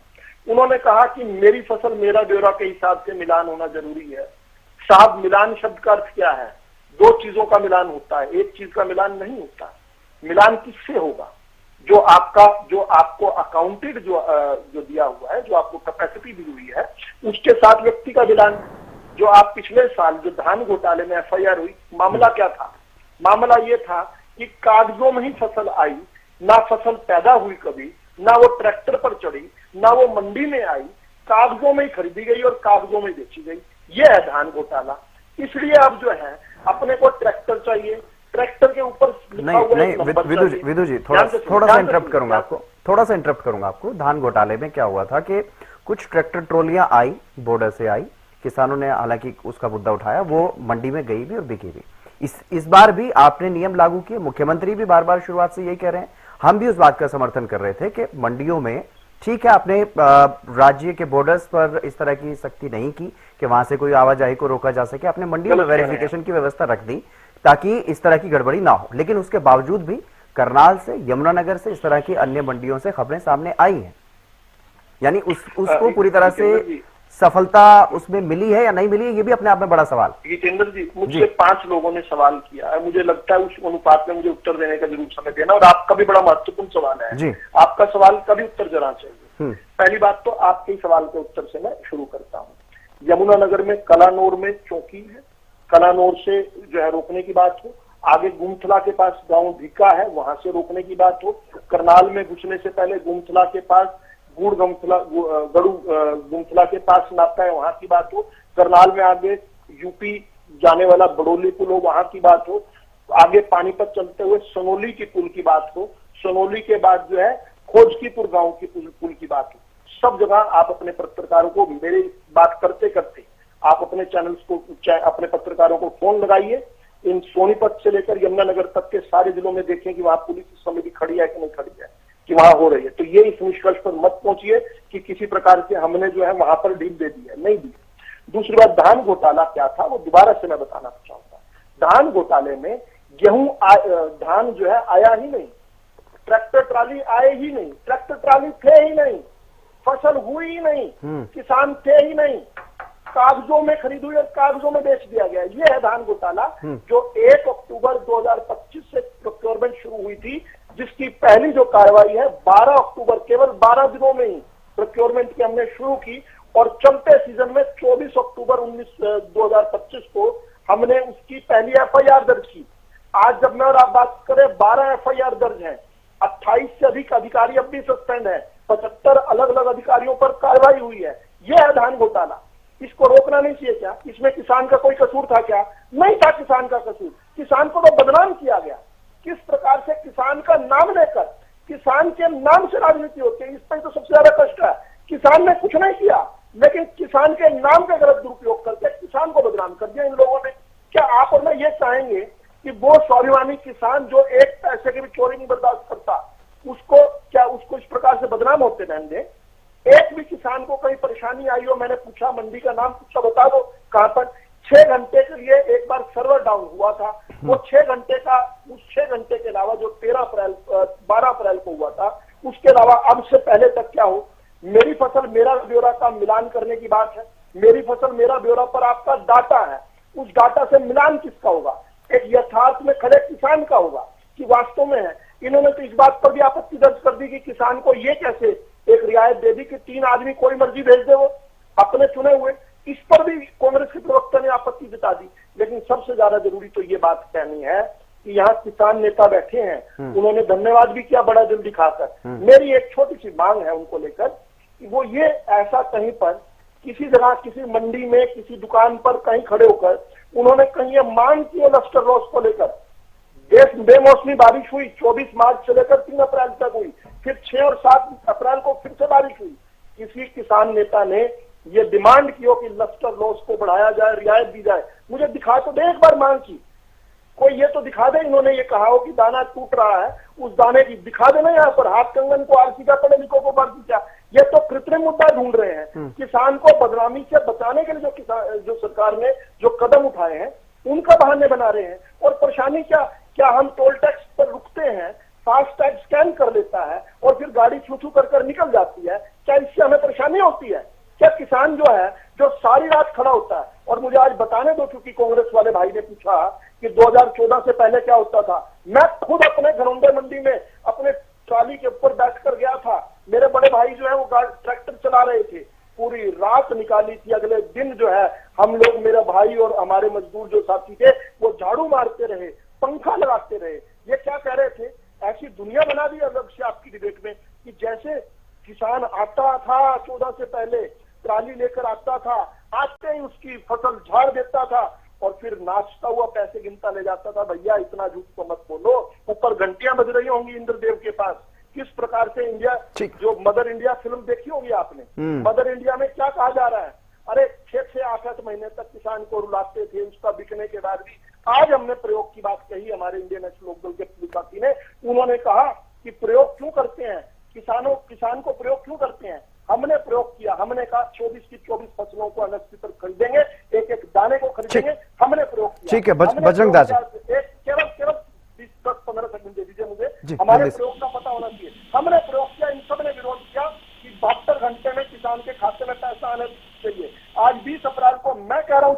उन्होंने कहा कि मेरी फसल मेरा ब्यौरा के हिसाब से मिलान होना जरूरी है। साहब, मिलान शब्द का अर्थ क्या है? दो चीजों का मिलान होता है, एक चीज का मिलान नहीं होता। मिलान किससे होगा? जो आपको अकाउंटेड जो दिया हुआ है, जो आपको कैपेसिटी दी हुई है, उसके साथ व्यक्ति का मिलान। जो आप पिछले साल जो धान घोटाले में FIR हुई, मामला क्या था? मामला ये था कि कागजों में ही फसल आई, ना फसल पैदा हुई कभी, ना वो ट्रैक्टर पर चढ़ी, ना वो मंडी में आई, कागजों में ही खरीदी गई और कागजों में बेची गई। ये है धान घोटाला। इसलिए अब जो है अपने को ट्रैक्टर चाहिए, ट्रैक्टर के ऊपर नहीं, विदु जी थोड़ा सा इंटरप्ट करूंगा आपको। धान घोटाले में क्या हुआ था कि कुछ ट्रैक्टर ट्रॉलियां आई, बॉर्डर से आई, किसानों ने हालांकि उसका मुद्दा उठाया, वो मंडी में गई भी और बिकी भी। इस बार भी आपने नियम लागू किए, मुख्यमंत्री भी बार बार शुरुआत से यही कह रहे हैं, हम भी उस बात का समर्थन कर रहे थे कि मंडियों में ठीक है, आपने राज्य के बॉर्डर्स पर इस तरह की सख्ती नहीं की कि वहां से कोई आवाजाही को रोका जा सके, आपने मंडियों में वेरिफिकेशन की व्यवस्था रख दी ताकि इस तरह की गड़बड़ी ना हो। लेकिन उसके बावजूद भी करनाल से, यमुनानगर से, इस तरह की अन्य मंडियों से खबरें सामने आई हैं, यानी उसको पूरी तरह से सफलता उसमें मिली है या नहीं मिली है, ये भी अपने आप में बड़ा सवाल। जितेंद्र जी, मुझसे 5 लोगों ने सवाल किया है, मुझे लगता है उस अनुपात में मुझे उत्तर देने का जरूर समय देना, और आपका भी बड़ा महत्वपूर्ण सवाल है जी। आपका सवाल का भी उत्तर देना चाहिए। पहली बात तो आपके सवाल के उत्तर से मैं शुरू करता हूँ। यमुनानगर में कलानौर में चौकी है, कलानौर से जो है रोकने की बात हो, आगे गुमथला के पास गांव भिका है, वहां से रोकने की बात हो, करनाल में घुसने से पहले गुमथला के पास गुमथला के पास नाका है, वहां की बात हो, करनाल में आगे यूपी जाने वाला बड़ोली पुल हो, वहां की बात हो, आगे पानीपत चलते हुए सनोली की पुल की बात हो, सनोली के बाद जो है खोजकीपुर गांव की पुल की बात हो। सब जगह आप अपने पत्रकारों को, मेरी बात करते करते आप अपने चैनल्स को, अपने पत्रकारों को फोन लगाइए, इन सोनीपत से लेकर यमुनानगर तक के सारे जिलों में देखें कि वहां पुलिस समिति खड़ी है कि नहीं खड़ी है, कि वहां हो रही है। तो ये इस निष्कर्ष पर मत पहुंचिए कि किसी प्रकार से हमने जो है वहां पर ढील दे दी है, नहीं दी। दूसरी बात, धान घोटाला क्या था वो दोबारा से मैं बताना चाहूंगा। धान घोटाले में धान जो है आया ही नहीं, ट्रैक्टर ट्राली आए ही नहीं, ट्रैक्टर ट्राली थे ही नहीं, फसल हुई ही नहीं, किसान थे ही नहीं, कागजों में खरीद हुई और कागजों में बेच दिया गया। ये है धान घोटाला, जो 1 अक्टूबर 2025 से प्रोक्योरमेंट शुरू हुई थी, जिसकी पहली जो कार्रवाई है 12 अक्टूबर, केवल 12 दिनों में ही प्रोक्योरमेंट की हमने शुरू की, और चलते सीजन में 24 अक्टूबर 2025 को हमने उसकी पहली FIR दर्ज की। आज जब मैं और आप बात करें 12 FIR दर्ज है, 28 से अधिक अधिकारी अब भी सस्पेंड है, 75 अलग अलग अधिकारियों पर कार्रवाई हुई है। यह है धान घोटाला। इसको रोकना नहीं चाहिए क्या? इसमें किसान का कोई कसूर था क्या? नहीं था किसान का कसूर, किसान को तो बदनाम किया गया। किस प्रकार से किसान का नाम लेकर, किसान के नाम से राजनीति होती है, इस पर तो सबसे ज्यादा कष्ट है। किसान ने कुछ नहीं किया, लेकिन किसान के नाम का गलत दुरुपयोग करके किसान को बदनाम कर दिया इन लोगों ने। क्या आप और मैं ये चाहेंगे कि वो स्वाभिमानी किसान जो एक पैसे की भी चोरी नहीं बर्दाश्त करता, उसको इस प्रकार से बदनाम होते रहने दें? एक भी किसान को कहीं परेशानी आई हो, मैंने पूछा, मंडी का नाम पूछा, बता दो कहां पर। 6 घंटे के लिए एक बार सर्वर डाउन हुआ था, वो 6 घंटे का, उस 6 घंटे के अलावा जो 12 अप्रैल को हुआ था, उसके अलावा अब से पहले तक क्या हो, मेरी फसल मेरा ब्यौरा का मिलान करने की बात है। मेरी फसल मेरा ब्यौरा पर आपका डाटा है, उस डाटा से मिलान किसका होगा? एक यथार्थ में खड़े किसान का होगा कि वास्तव में है। इन्होंने तो इस बात पर भी आपत्ति दर्ज कर दी कि किसान को ये कैसे एक रियायत दे दी कि 3 आदमी कोई मर्जी भेज दे वो अपने चुने हुए। इस पर भी कांग्रेस के प्रवक्ता ने आपत्ति जता दी। लेकिन सबसे ज्यादा जरूरी तो ये बात कहनी है कि यहाँ किसान नेता बैठे हैं, उन्होंने धन्यवाद भी किया बड़ा दिल दिखाकर। मेरी एक छोटी सी मांग है उनको लेकर कि वो ये ऐसा कहीं पर किसी जगह, किसी मंडी में, किसी दुकान पर कहीं खड़े होकर उन्होंने कहीं ये मांग की लस्टर लॉस को लेकर। बेमौसमी बारिश हुई, 24 मार्च से लेकर 3 अप्रैल तक हुई, फिर 6 और 7 अप्रैल को फिर से बारिश हुई। किसी किसान नेता ने ये डिमांड की हो कि लस्टर लॉस को बढ़ाया जाए, रियायत दी जाए? मुझे दिखा तो दे एक बार मांग की, कोई ये तो दिखा दे। इन्होंने ये कहा हो कि दाना टूट रहा है, उस दाने की दिखा देना यहाँ पर। हाथ कंगन को आरसी का, पढ़े लिखों को बांट दिया। ये तो कृत्रिम मुद्दा ढूंढ रहे हैं। किसान को बदनामी से बचाने के लिए जो सरकार ने जो कदम उठाए हैं उनका बहाने बना रहे हैं। और परेशानी क्या हम टोल टैक्स पर रुकते हैं, फास्ट टैग स्कैन कर लेता है और फिर गाड़ी छू कर निकल जाती है, क्या इससे हमें परेशानी होती है? क्या किसान जो है, जो सारी रात खड़ा होता है? और मुझे आज बताने दो, क्योंकि कांग्रेस वाले भाई ने पूछा कि 2014 से पहले क्या होता था। मैं खुद अपने घरौंडे मंडी में अपने ट्राली के ऊपर बैठकर गया था। मेरे बड़े भाई जो है वो ट्रैक्टर चला रहे थे, पूरी रात निकाली थी। अगले दिन जो है हम लोग, मेरा भाई और हमारे मजदूर जो साथी थे, वो झाड़ू मारते रहे, पंखा लगाते रहे। ये क्या कह रहे थे? ऐसी दुनिया बना दी अलग से आपकी डिबेट में कि जैसे किसान आता था 14 से पहले, ट्राली लेकर आता था, आते ही उसकी फसल झाड़ देता था और फिर नाचता हुआ पैसे गिनता ले जाता था। भैया इतना झूठ तो मत बोलो। ऊपर घंटियां बज रही होंगी इंद्रदेव के पास। किस प्रकार से इंडिया, जो मदर इंडिया फिल्म देखी होगी आपने, मदर इंडिया में क्या कहा जा रहा है? अरे 6 से 8 महीने तक किसान को रुलाते थे, उसका बिकने के बाद भी। आज हमने प्रयोग की बात कही, हमारे इंडियन नेशनल लोकदल के पुलिस साथी ने, उन्होंने कहा कि प्रयोग क्यों करते हैं किसान को प्रयोग क्यों करते हैं? हमने प्रयोग किया। हमने कहा 24 की 24 फसलों को एमएसपी पर खरीदेंगे, एक एक दाने को खरीदेंगे। हमने प्रयोग किया। ठीक है बजरंग दास, केवल 10-15 सेकंड दे दीजिए मुझे, हमारे प्रयोग का पता होना चाहिए। हमने प्रयोग किया, इन सब ने विरोध किया कि 72 घंटे में किसान के खाते में पैसा आना चाहिए। आज 20 अप्रैल को मैं कह रहा हूँ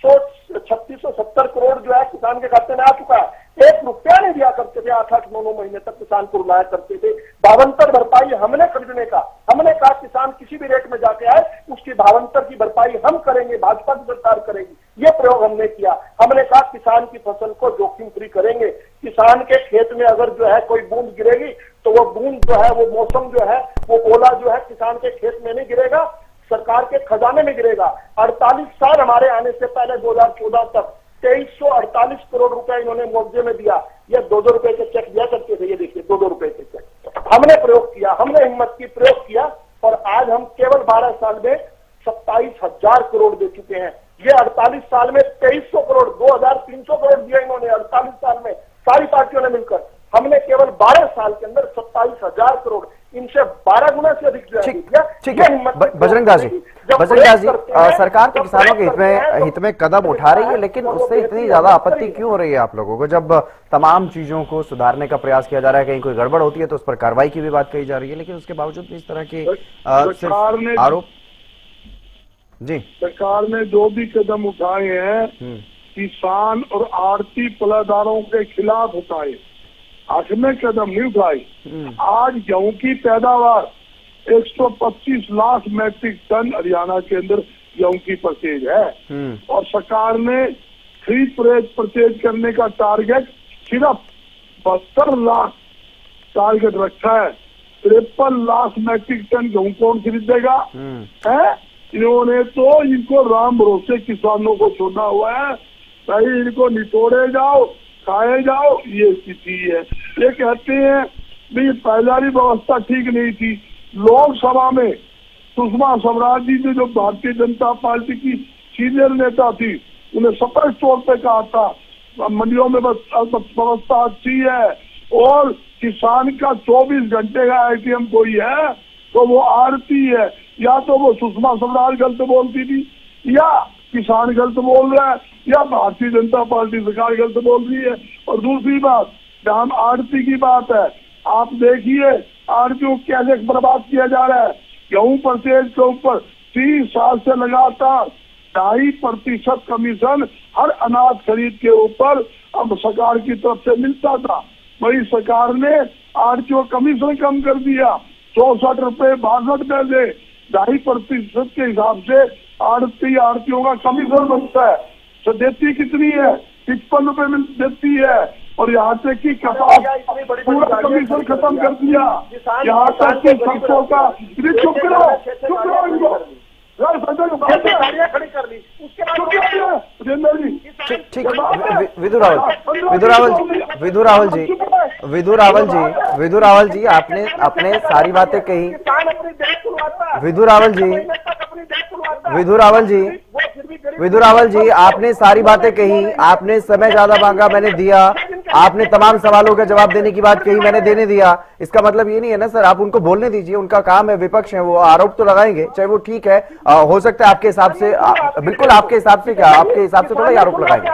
3670 करोड़ जो है किसान के खाते में आ चुका है। 1 रुपया नहीं दिया करते थे, 8-9 महीने तक किसान को रुलाया करते थे। 52 भरपाई हमने खरीदने का, हमने कहा किसान किसी भी रेट में जाके आए, उसकी 52 की भरपाई हम करेंगे, भाजपा की सरकार करेगी। ये प्रयोग हमने किया। हमने कहा किसान की फसल को जोखिम फ्री करेंगे। किसान के खेत में अगर जो है कोई बूंद गिरेगी तो वो बूंद जो है, वो मौसम जो है, वो ओला जो है किसान के खेत में नहीं गिरेगा, सरकार के खजाने में गिरेगा। 48 साल हमारे आने से पहले 2014 तक 2348 करोड़ रुपए इन्होंने मुआवजे में दिया। ये 2-2 रुपए के चेक दिया करते थे। ये देखिए 2-2 रुपए के चेक। हमने प्रयोग किया, हमने हिम्मत की, प्रयोग किया और आज हम केवल 12 साल में 27,000 करोड़ दे चुके हैं। ये 48 साल में 2300 करोड़, 2300 करोड़ दिया इन्होंने 48 साल में, सारी पार्टियों ने मिलकर। हमने केवल 12 साल के अंदर 27,000 करोड़, इनसे 12 गुना से अधिक ठीक है बजरंग दास जी, सरकार तो किसानों के हित में कदम उठा रही है, लेकिन उससे इतनी ज्यादा आपत्ति क्यों हो रही है आप लोगों को? जब तमाम चीजों को सुधारने का प्रयास किया जा रहा है, कहीं कोई गड़बड़ होती है तो उस पर कार्रवाई की भी बात कही जा रही है, लेकिन उसके बावजूद इस तरह के आरोप। जी, सरकार ने जो भी कदम उठाए हैं किसान और आड़ती पलादारों के खिलाफ उठाए, आखिर कदम नहीं उठाए। आज गेहूं की पैदावार 125 लाख मैट्रिक टन हरियाणा के अंदर गेहूं की परचेज है और सरकार ने खरीद परचेज करने का टारगेट सिर्फ 72 लाख टारगेट रखा है। 53 लाख मैट्रिक टन गेहूं कौन खरीदेगा? है इन्होंने तो इनको राम भरोसे किसानों को छोड़ा हुआ है। भाई इनको नितोड़े जाओ, खाए जाओ, ये स्थिति है। ये कहते हैं भाई पहला भी व्यवस्था ठीक नहीं थी। लोकसभा में सुषमा स्वराज जी ने, जो भारतीय जनता पार्टी की सीनियर नेता थी, उन्हें स्पष्ट तौर पे कहा था मंडियों में व्यवस्था अच्छी है और किसान का 24 घंटे का एटीएम कोई है तो वो आरती है। या तो वो सुषमा स्वराज गलत बोलती थी, या किसान गलत बोल रहा है, या भारतीय जनता पार्टी सरकार गलत बोल रही है। और दूसरी बात, जहाँ आड़ती की बात है, आप देखिए आड़तियों को कैसे बर्बाद किया जा रहा है। गेहूं परचेज के ऊपर 30 साल से लगातार 2.5% कमीशन हर अनाज खरीद के ऊपर अब सरकार की तरफ से मिलता था। वही सरकार ने आड़तियों कमीशन कम कर दिया, 64 रुपए 62 पैसे, 2.5% के हिसाब से आड़तियों का कमीशन बनता है। तो देती कितनी है? 55 रुपए देती है। और यहाँ तक कि कपास पूरा कमीशन खत्म कर दिया। यहाँ तक कि सरसों का, चुप करो इनको, गाड़ियां खड़ी कर ली, उसके बाद ठीक, विधु रावल जी आपने सारी बातें कही। विधु रावल जी आपने सारी बातें कही, आपने समय ज्यादा मांगा, मैंने दिया, आपने तमाम सवालों का जवाब देने की बात कही, मैंने देने दिया। इसका मतलब ये नहीं है ना सर, आप उनको बोलने दीजिए, उनका काम है, विपक्ष है, वो आरोप तो लगाएंगे, चाहे वो ठीक है, हो सकता है आपके हिसाब से, बिल्कुल आपके हिसाब से, क्या आपके हिसाब से थोड़ा आरोप लगाएंगे।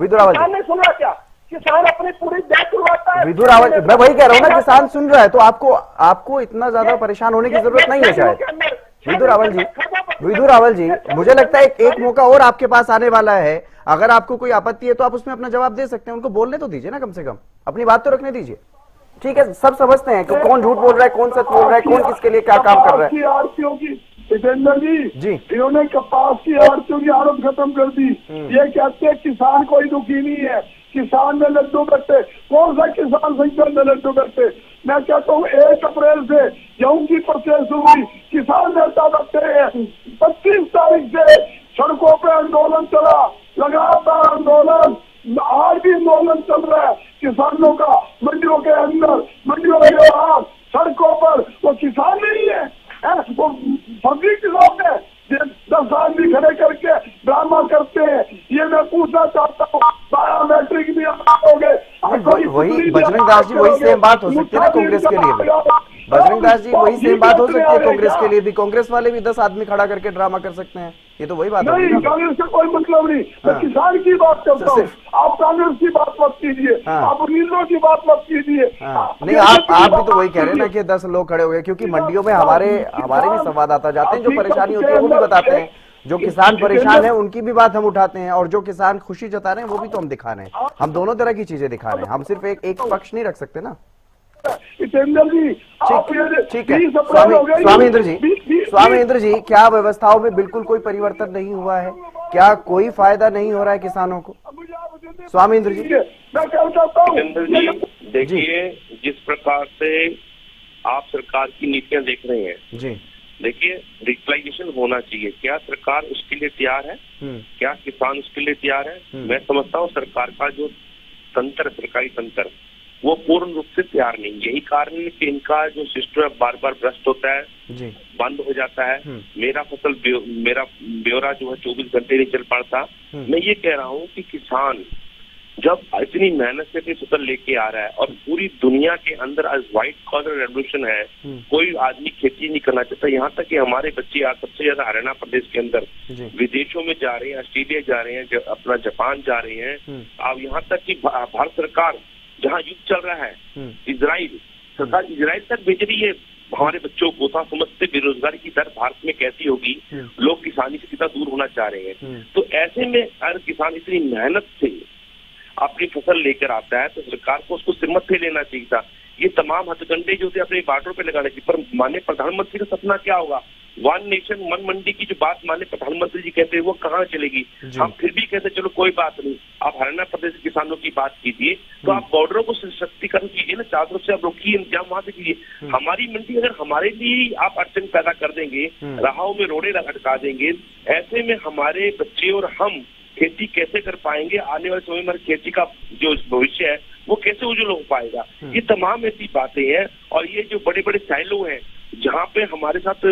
विधु रावल जी, सुना क्या किसान अपनी पूरी देश खुलवाता है। विधु रावल, मैं वही कह रहा हूँ ना, किसान सुन रहा है, तो आपको इतना ज्यादा परेशान होने की जरूरत नहीं है शायद। विधु रावल जी, मुझे लगता है एक मौका और आपके पास आने वाला है, अगर आपको कोई आपत्ति है तो आप उसमें अपना जवाब दे सकते हैं, उनको बोलने तो दीजिए ना, कम से कम अपनी बात तो रखने दीजिए। ठीक है, सब समझते हैं कि कौन झूठ बोल रहा है, कौन सच बोल रहा है, कौन किसके लिए क्या काम कर रहा है। आरतियों की जितेंद्र जी, इन्होंने कपास की आरतियों की आरोप खत्म कर दी। ये कहते हैं किसान कोई दुखी नहीं है, किसान में लड्डू बट्टे, कौन सा किसान संगठन में लड्डू बट्टे। मैं कहता हूँ 1 अप्रैल से गेहूं की परचेज हुई, किसान नेता बट्टे हैं। 25 तारीख से सड़कों पे आंदोलन चला, लगातार आंदोलन, आज भी आंदोलन चल रहा है किसानों का, मंडियों के अंदर, मंडियों के बाहर, सड़कों पर। वो किसान नहीं है, वो फर्जी किसान है, 10 आदमी खड़े करके ड्रामा करते हैं। ये मैं पूछना चाहता हूँ, बायोमेट्रिक भी आओगे, वही बजरंग दास जी, वही सेम बात हो सकती है ना कांग्रेस के लिए भी। बजरंग दास जी, वही सेम बात हो सकती है कांग्रेस के लिए भी, कांग्रेस वाले भी 10 आदमी खड़ा करके ड्रामा कर सकते हैं, ये तो वही बात है। नहीं, कांग्रेस का कोई मतलब नहीं, मैं किसान की बात करता हूँ। आप कांग्रेस की बात मत कीजिए, आप नीलों की बात मत कीजिए। नहीं, आप भी तो वही कह रहे हैं ना कि 10 लोग खड़े हो गए, क्योंकि मंडियों में हमारे भी संवाददाता जाते हैं, जो परेशानी होती है वो भी बताते हैं, जो किसान परेशान है उनकी भी बात हम उठाते हैं, और जो किसान खुशी जता रहे हैं वो भी तो हम दिखा रहे हैं। हम दोनों तरह की चीजें दिखा रहे हैं, हम सिर्फ एक पक्ष नहीं रख सकते ना। जितेंद्र जी, ठीक है, स्वामी इंद्र जी, क्या व्यवस्थाओं में बिल्कुल कोई परिवर्तन नहीं हुआ है? क्या कोई फायदा नहीं हो रहा है किसानों को? स्वामी इंद्र जी, मैं क्या चाहता हूँ, देखिए जिस प्रकार से आप सरकार की नीतियां देख रहे हैं जी, देखिए डिजिटलाइजेशन होना चाहिए, क्या सरकार उसके लिए तैयार है? क्या किसान उसके लिए तैयार है? मैं समझता हूँ सरकार का जो तंत्र, सरकारी तंत्र, वो पूर्ण रूप से तैयार नहीं। यही कारण है कि इनका जो सिस्टम है बार बार भ्रष्ट होता है, बंद हो जाता है। मेरा ब्यौरा जो है 24 घंटे नहीं चल पाता। मैं ये कह रहा हूँ कि किसान जब इतनी मेहनत से अपनी फसल लेके आ रहा है, और पूरी दुनिया के अंदर आज व्हाइट कॉलर रेवोल्यूशन है, कोई आदमी खेती नहीं करना चाहता। यहाँ तक कि हमारे बच्चे आज सबसे ज्यादा हरियाणा प्रदेश के अंदर विदेशों में जा रहे हैं, ऑस्ट्रेलिया जा रहे हैं, अपना जापान जा रहे हैं। अब यहाँ तक कि भारत सरकार जहाँ युद्ध चल रहा है, इजराइल सरकार इजराइल तक भेज रही है हमारे बच्चों को। तो समझते बेरोजगारी की दर भारत में कैसी होगी, लोग किसानी से कितना दूर होना चाह रहे हैं। तो ऐसे में अगर किसान इतनी मेहनत से अपनी फसल लेकर आता है तो सरकार को उसको सिरमत पे लेना चाहिए था। ये तमाम हथकंडे जो थे अपने बार्डर पे लगाने चाहिए। पर माननीय प्रधानमंत्री का सपना क्या होगा? 1 नेशन 1 मंडी की जो बात माननीय प्रधानमंत्री जी कहते हैं वो कहाँ चलेगी? हम फिर भी कहते चलो कोई बात नहीं, आप हरियाणा प्रदेश के किसानों की बात कीजिए, तो आप बॉर्डरों को सशक्तिकरण कीजिए ना, चारों तरफ से आप रोकिए, इंतजाम वहां से कीजिए। हमारी मंडी अगर हमारे लिए आप अड़चन पैदा कर देंगे, राहों में रोड़े अटका देंगे, ऐसे में हमारे बच्चे और हम खेती कैसे कर पाएंगे? आने वाले समय में खेती का जो भविष्य है वो कैसे उज्जवल हो पाएगा? ये तमाम ऐसी बातें हैं। और ये जो बड़े बड़े साइलो हैं जहाँ पे हमारे साथ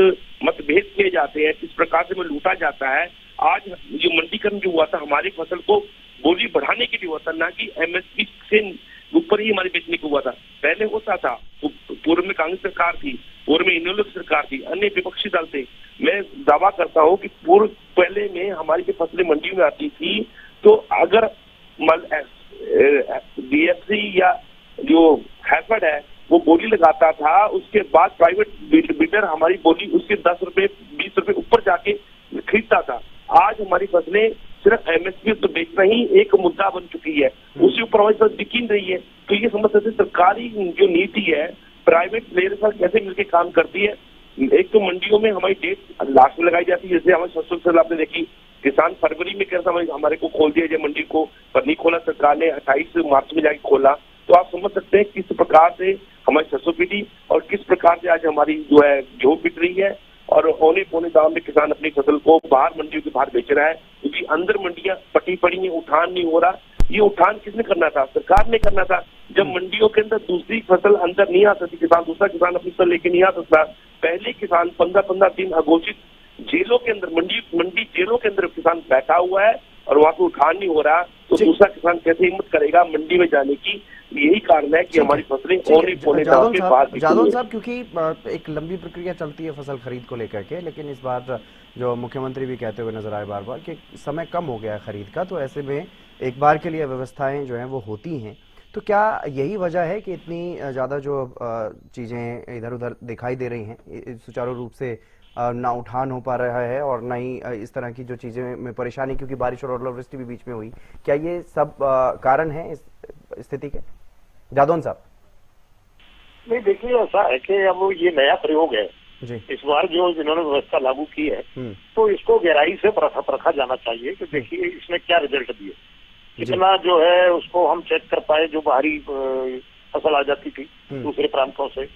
मतभेद किए जाते हैं, किस प्रकार से में लूटा जाता है। आज जो मंडीकरण जो हुआ था हमारी फसल को बोली बढ़ाने के लिए हुआ था, ना कि MSP से ऊपर ही हमारे बेचने को हुआ था। पहले होता था, पूर्व में कांग्रेस सरकार थी, पूर्व में इनेलो की सरकार थी, अन्य विपक्षी दल थे। मैं दावा करता हूँ कि पूर्व पहले में हमारी जो फसलें मंडी में आती थी, तो अगर DFC या जो हैफेड है वो बोली लगाता था, उसके बाद प्राइवेट बिल्डर हमारी बोली उसके 10 रुपए 20 रुपए ऊपर जाके खरीदता था। आज हमारी फसलें सिर्फ MSP तो बेचना ही एक मुद्दा बन चुकी है, उसके ऊपर हमारी फसल बिक नहीं रही है। तो ये समझ सकते सरकारी जो नीति है प्राइवेट प्लेयर के साथ कैसे मिलकर काम करती है। एक तो मंडियों में हमारी डेट लास्ट में लगाई जाती है, जैसे हमारी सरसों आपने देखी, किसान फरवरी में कैसा हमारे को खोल दिया जाए मंडी को, पर नहीं खोला सरकार ने, 28 मार्च में जाके खोला। तो आप समझ सकते हैं किस प्रकार से हमारी सरसों पिटी और किस प्रकार से आज हमारी जो है गेहूं पिट रही है। और औने पौने दाम में किसान अपनी फसल को बाहर मंडियों के बाहर बेच रहा है, क्योंकि अंदर मंडियां पटी पड़ी हैं, उठान नहीं हो रहा। ये उठान किसने करना था? सरकार ने करना था। जब मंडियों के अंदर दूसरी फसल अंदर नहीं आ सकती, दूसरा किसान अपनी फसल लेके नहीं आ सकता। पहले किसान 15-15 दिन अघोषित जेलों के अंदर, मंडी जेलों के अंदर किसान बैठा हुआ है और वहां पे उठान नहीं हो रहा, तो दूसरा किसान कैसे हिम्मत करेगा मंडी में जाने की? यही कारण है कि हमारी फसलें औने पौने दाम के बाहर। जादौन साहब, क्योंकि एक लंबी प्रक्रिया चलती है फसल खरीद को लेकर के, लेकिन इस बार जो मुख्यमंत्री भी कहते हुए नजर आए बार बार कि समय कम हो गया है खरीद का, तो ऐसे में एक बार के लिए व्यवस्थाएं जो हैं वो होती हैं। तो क्या यही वजह है कि इतनी ज्यादा जो चीजें इधर उधर दिखाई दे रही हैं, सुचारू रूप से ना उठान हो पा रहा है और ना ही इस तरह की जो चीजें में परेशानी, क्योंकि बारिश और ओलावृष्टि भी बीच में हुई, क्या ये सब कारण है इस स्थिति के? जादौन साहब। नहीं, देखिए ऐसा है कि अब ये नया प्रयोग है जी। इस बार जो जिन्होंने व्यवस्था लागू की है, तो इसको गहराई से परखा जाना चाहिए कि देखिए इसने क्या रिजल्ट दिए, कितना जो है उसको हम चेक कर पाए जो बाहरी फसल आ जाती थी दूसरे प्रांतों से,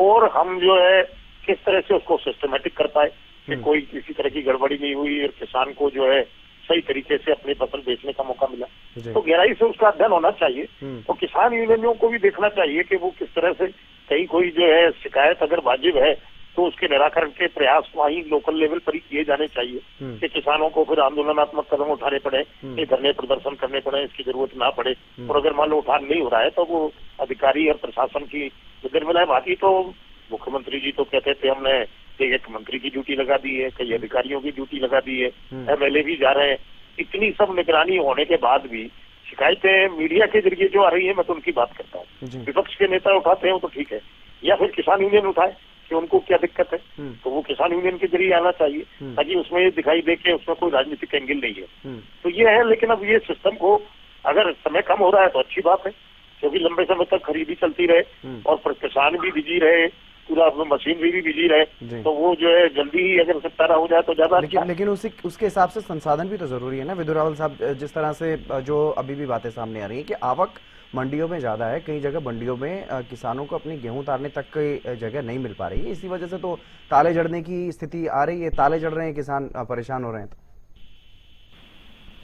और हम जो है किस तरह से उसको सिस्टमेटिक कर पाए कि कोई किसी तरह की गड़बड़ी नहीं हुई और किसान को जो है सही तरीके से अपनी फसल बेचने का मौका मिला। तो गहराई से उसका अध्ययन होना चाहिए। तो किसान यूनियनों को भी देखना चाहिए कि वो किस तरह से, कहीं कोई जो है शिकायत अगर वाजिब है तो उसके निराकरण के प्रयास वहीं लोकल लेवल पर ही किए जाने चाहिए कि किसानों को फिर आंदोलनात्मक कदम उठाने पड़े, धरने प्रदर्शन करने पड़े, इसकी जरूरत ना पड़े। और अगर मान लो उठान नहीं हो रहा है तो वो अधिकारी और प्रशासन की जिम्मेदारी। बाकी तो मुख्यमंत्री जी तो कहते थे हमने एक मंत्री की ड्यूटी लगा दी है, कई अधिकारियों की ड्यूटी लगा दी है, MLA भी जा रहे हैं। इतनी सब निगरानी होने के बाद भी शिकायतें मीडिया के जरिए जो आ रही है, मैं तो उनकी बात करता हूँ। विपक्ष के नेता उठाते हैं वो तो ठीक है, या फिर किसान यूनियन उठाए कि उनको क्या दिक्कत है, तो वो किसान यूनियन के जरिए आना चाहिए ताकि उसमें ये दिखाई दे कि उसमें कोई राजनीतिक एंगल नहीं है। तो ये है, लेकिन अब ये सिस्टम को अगर समय कम हो रहा है तो अच्छी बात है, क्योंकि लंबे समय तक खरीदी चलती रहे और किसान भी बिजी रहे, पूरा मशीनरी भी बिजी रहे, तो वो जो है जल्दी ही अगर निपटारा हो जाए तो ज्यादा। लेकिन उसके हिसाब से संसाधन भी तो जरूरी है ना विदुर रावल साहब। जिस तरह से जो अभी भी बातें सामने आ रही है कि आवक मंडियों में ज्यादा है, कई जगह मंडियों में किसानों को अपनी गेहूं उतारने तक की जगह नहीं मिल पा रही है, इसी वजह से तो ताले जड़ने की स्थिति आ रही है, ताले जड़ रहे हैं, किसान परेशान हो रहे हैं।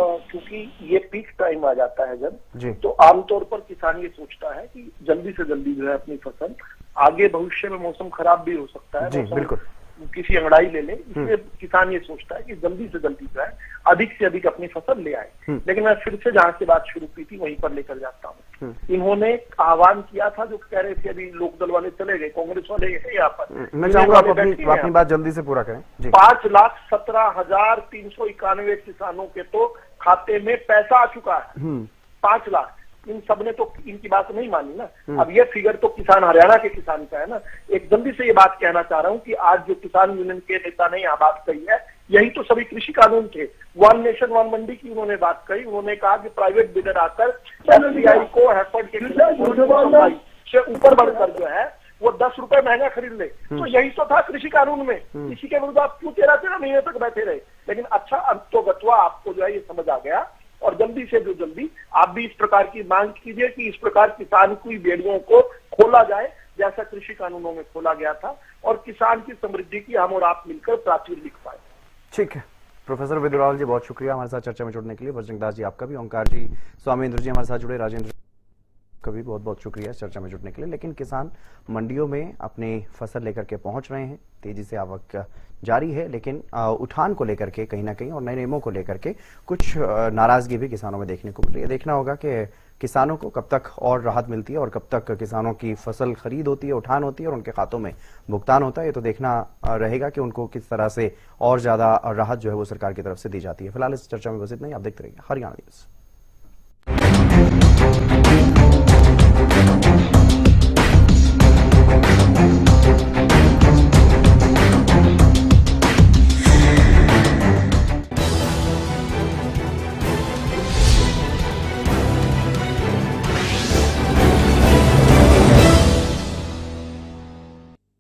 क्योंकि ये पीक टाइम आ जाता है जब, तो आमतौर पर किसान ये सोचता है कि जल्दी से जल्दी जो है अपनी फसल, आगे भविष्य में मौसम खराब भी हो सकता है, बिल्कुल किसी अंगड़ाई ले ले, इसलिए किसान ये सोचता है कि जल्दी से जल्दी जो है अधिक से अधिक अपनी फसल ले आए। लेकिन मैं फिर से जहां से बात शुरू की थी वहीं पर लेकर जाता हूँ। इन्होंने आह्वान किया था, जो कह रहे थे अभी लोकदल वाले चले गए, कांग्रेस वाले यहाँ पर, मैं चाहूंगा आप अपनी बात जल्दी से पूरा करें। 5,17,391 किसानों के तो खाते में पैसा आ चुका है। 5 लाख, इन सबने तो इनकी बात नहीं मानी ना। अब ये फिगर तो किसान हरियाणा के किसान का है ना। एक जल्दी से ये बात कहना चाह रहा हूँ कि आज जो किसान यूनियन के नेता ने यहाँ बात कही है, यही तो सभी कृषि कानून थे। वन नेशन वन मंडी की उन्होंने बात कही। उन्होंने कहा कि प्राइवेट बिडर आकर FCI को हैफर्ड के से ऊपर बढ़कर जो है वो 10 रुपए महंगा खरीद ले। तो यही तो था कृषि कानून में। इसी के विरुद्ध आप क्यों 13 महीने तक बैठे रहे? लेकिन अच्छा, अब तो गतवा आपको जो है ये समझ आ गया, और जल्दी से जो जल्दी आप भी इस प्रकार की मांग कीजिए कि इस प्रकार किसान की बेड़ियों को खोला जाए, जैसा कृषि कानूनों में खोला गया था, और किसान की समृद्धि की हम और आप मिलकर प्राचीर लिख पाए। ठीक है प्रोफेसर विदुर रावल जी, बहुत शुक्रिया हमारे साथ चर्चा में जुड़ने के लिए। बजरंग दास जी आपका भी, ओंकार जी, स्वामींद्र जी हमारे साथ जुड़े, राजेंद्र का भी बहुत बहुत शुक्रिया चर्चा में जुड़ने के लिए। लेकिन किसान मंडियों में अपनी फसल लेकर के पहुंच रहे हैं, तेजी से आवक जारी है, लेकिन उठान को लेकर के कहीं ना कहीं और नए नियमों को लेकर के कुछ नाराजगी भी किसानों में देखने को मिल रही है। देखना होगा कि किसानों को कब तक और राहत मिलती है और कब तक किसानों की फसल खरीद होती है, उठान होती है और उनके खातों में भुगतान होता है। ये तो देखना रहेगा कि उनको किस तरह से और ज्यादा राहत जो है वो सरकार की तरफ से दी जाती है। फिलहाल इस चर्चा में बस इतना ही। आप देखते रहिए हरियाणा न्यूज़।